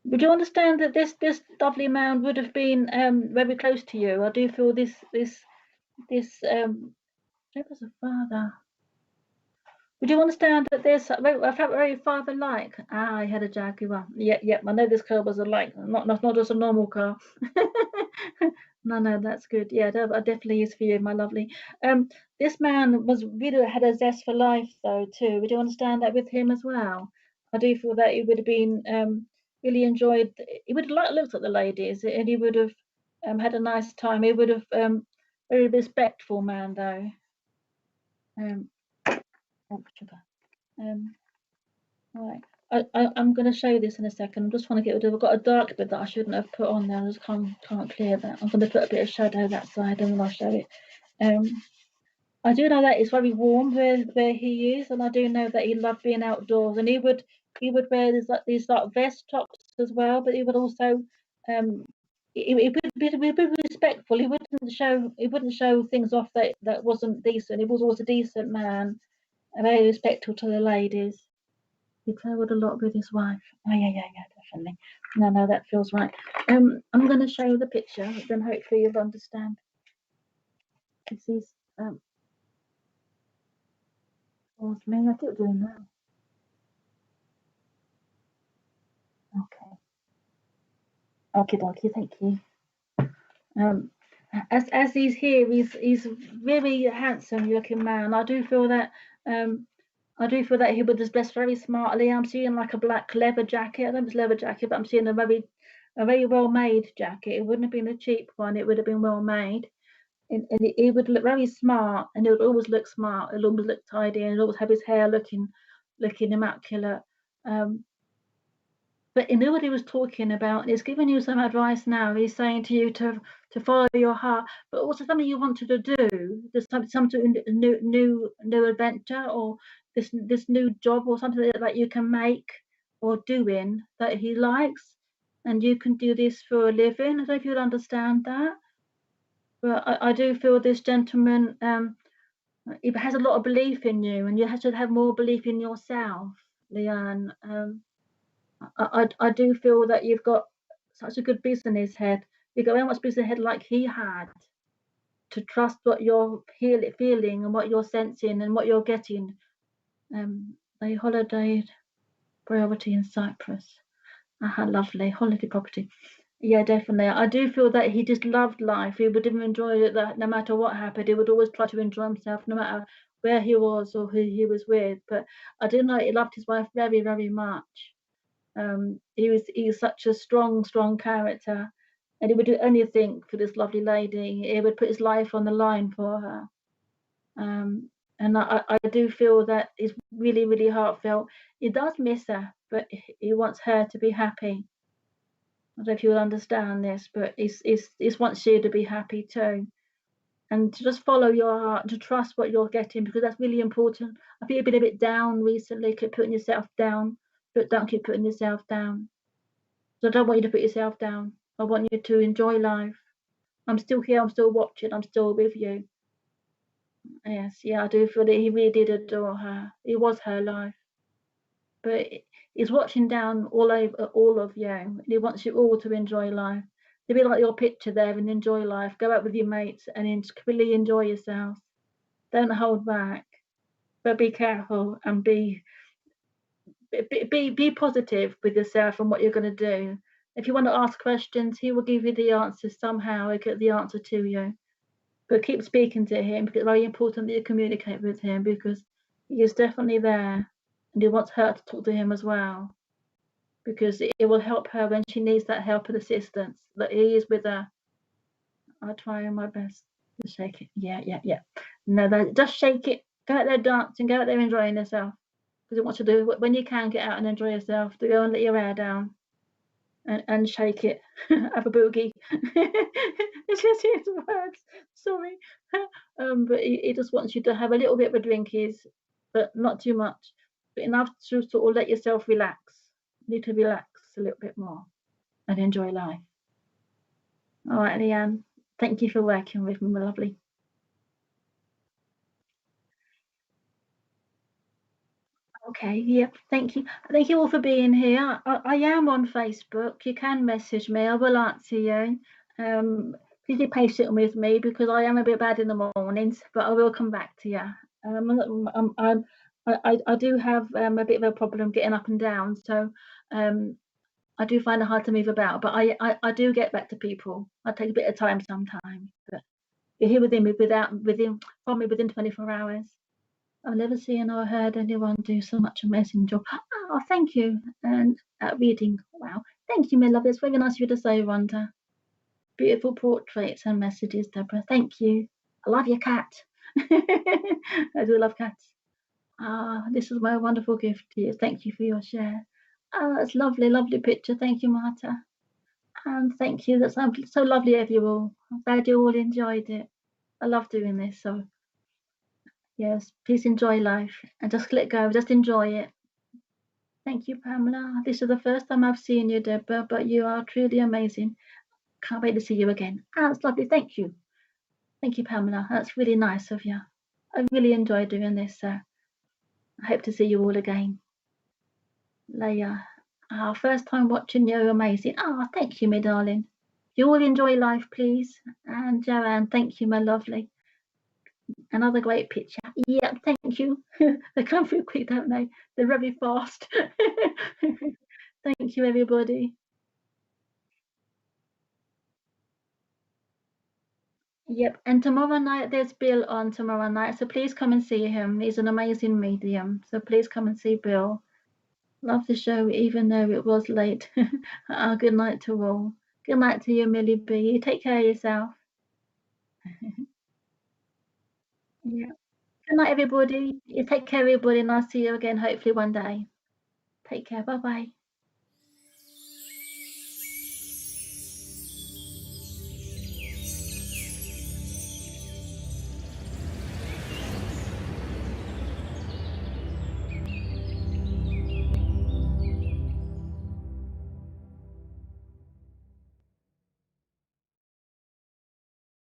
Would you understand that this lovely man would have been very close to you? I do feel this there was a father. Would you understand that there's I felt very father-like? Ah, I had a Jaguar. Yeah. I know this car was a like, not just a normal car. No, that's good. Yeah, that definitely is for you, my lovely. This man was really had a zest for life, though, too. Would you understand that with him as well? I do feel that he would have been really enjoyed. He would have looked at the ladies, and he would have had a nice time. He would have very respectful man, though. Um, oh, sugar. Um, right. I'm going to show you this in a second. I just want to get rid of. I've got a dark bit that I shouldn't have put on there. I just can't clear that. I'm going to put a bit of shadow that side, and then I'll show it. I do know that it's very warm where he is, and I do know that he loved being outdoors. And he would wear these like vest tops as well, but he would also he would be respectful. He wouldn't show things off that wasn't decent. He was always a decent man, and very respectful to the ladies. He travelled a lot with his wife. Oh yeah, definitely. No, that feels right. I'm going to show you the picture, then hopefully you'll understand. This is towards me. I keep doing that. Okay. Okay, thank you. Um, as he's here, he's very handsome looking man. I do feel that he would have dressed very smartly. I'm seeing like a black leather jacket. I don't know if it's leather jacket, but I'm seeing a very well made jacket. It wouldn't have been a cheap one. It would have been well made. And he would look very smart, and he would always look smart. He'll always look tidy, and he'll always have his hair looking immaculate. Um, but he knew what he was talking about. He's giving you some advice now. He's saying to you to follow your heart, but also something you wanted to do. There's some new adventure, or this new job, or something that you can make or doing that he likes, and you can do this for a living. I don't know if you'd understand that, but I do feel this gentleman he has a lot of belief in you, and you have to have more belief in yourself, Leanne. I do feel that you've got such a good business head. You've got very much business head like he had, to trust what you're feeling and what you're sensing and what you're getting. They holidayed priority in Cyprus. Lovely holiday property. Yeah, definitely. I do feel that he just loved life. He would have enjoyed it that no matter what happened, he would always try to enjoy himself, no matter where he was or who he was with. But I do know he loved his wife very, very much. He was such a strong, strong character, and he would do anything for this lovely lady. He would put his life on the line for her. Um, and I do feel that it's really, really heartfelt. He does miss her, but he wants her to be happy. I don't know if you will understand this, but it's wants you to be happy too. And to just follow your heart, to trust what you're getting, because that's really important. I think you've been a bit down recently, keep putting yourself down, but don't keep putting yourself down. So I don't want you to put yourself down. I want you to enjoy life. I'm still here, I'm still watching, I'm still with you. Yes, yeah, I do feel that he really did adore her. It was her life. But he's watching down all over all of you, and he wants you all to enjoy life. To be like your picture there and enjoy life. Go out with your mates and really enjoy yourself. Don't hold back, but be careful and be positive with yourself and what you're going to do. If you want to ask questions, he will give you the answers somehow. He'll get the answer to you. But keep speaking to him because it's very important that you communicate with him because he is definitely there and he wants her to talk to him as well because it will help her when she needs that help and assistance. That he is with her. I'll try my best to shake it. Yeah, yeah, yeah. No, just shake it. Go out there dancing. Go out there enjoying yourself. Because it wants to do when you can get out and enjoy yourself. To go and let your hair down and shake it. Have a boogie. It's just his words. Sorry. But he just wants you to have a little bit of a drinkies, but not too much, but enough to sort of let yourself relax. You need to relax a little bit more and enjoy life. All right, Leanne. Thank you for working with me, my lovely. Okay, yep. Thank you. Thank you all for being here. I am on Facebook. You can message me. I will answer you. Please be patient with me because I am a bit bad in the mornings, but I will come back to you. I do have a bit of a problem getting up and down, so um, I do find it hard to move about. But I do get back to people. I take a bit of time sometimes, but you're here within me within from me within 24 hours. I've never seen or heard anyone do so much amazing job. Oh, thank you. And reading. Wow. Thank you, my love. It's very nice of you to say, Rhonda. Beautiful portraits and messages, Deborah. Thank you. I love your cat. I do love cats. Ah, this is my wonderful gift to you. Thank you for your share. Oh, that's lovely, lovely picture. Thank you, Marta. And thank you. That's so lovely of you all. I'm glad you all enjoyed it. I love doing this. So, yes, please enjoy life and just let go. Just enjoy it. Thank you, Pamela. This is the first time I've seen you, Deborah, but you are truly amazing. Can't wait to see you again. Ah, that's lovely. Thank you. Thank you, Pamela. That's really nice of you. I really enjoy doing this. I hope to see you all again. Leah, first time watching you. Amazing. Thank you, my darling. You all enjoy life, please. And Joanne, thank you, my lovely. Another great picture. Yeah, thank you. They come through quick, don't they? They're very fast. Thank you, everybody. Yep, and tomorrow night there's Bill on tomorrow night, so please come and see him. He's an amazing medium, so please come and see Bill. Love the show, even though it was late. Good night to all. Good night to you, Millie B. You take care of yourself. Yeah. Good night, everybody. You take care, everybody, and I'll see you again hopefully one day. Take care. Bye bye.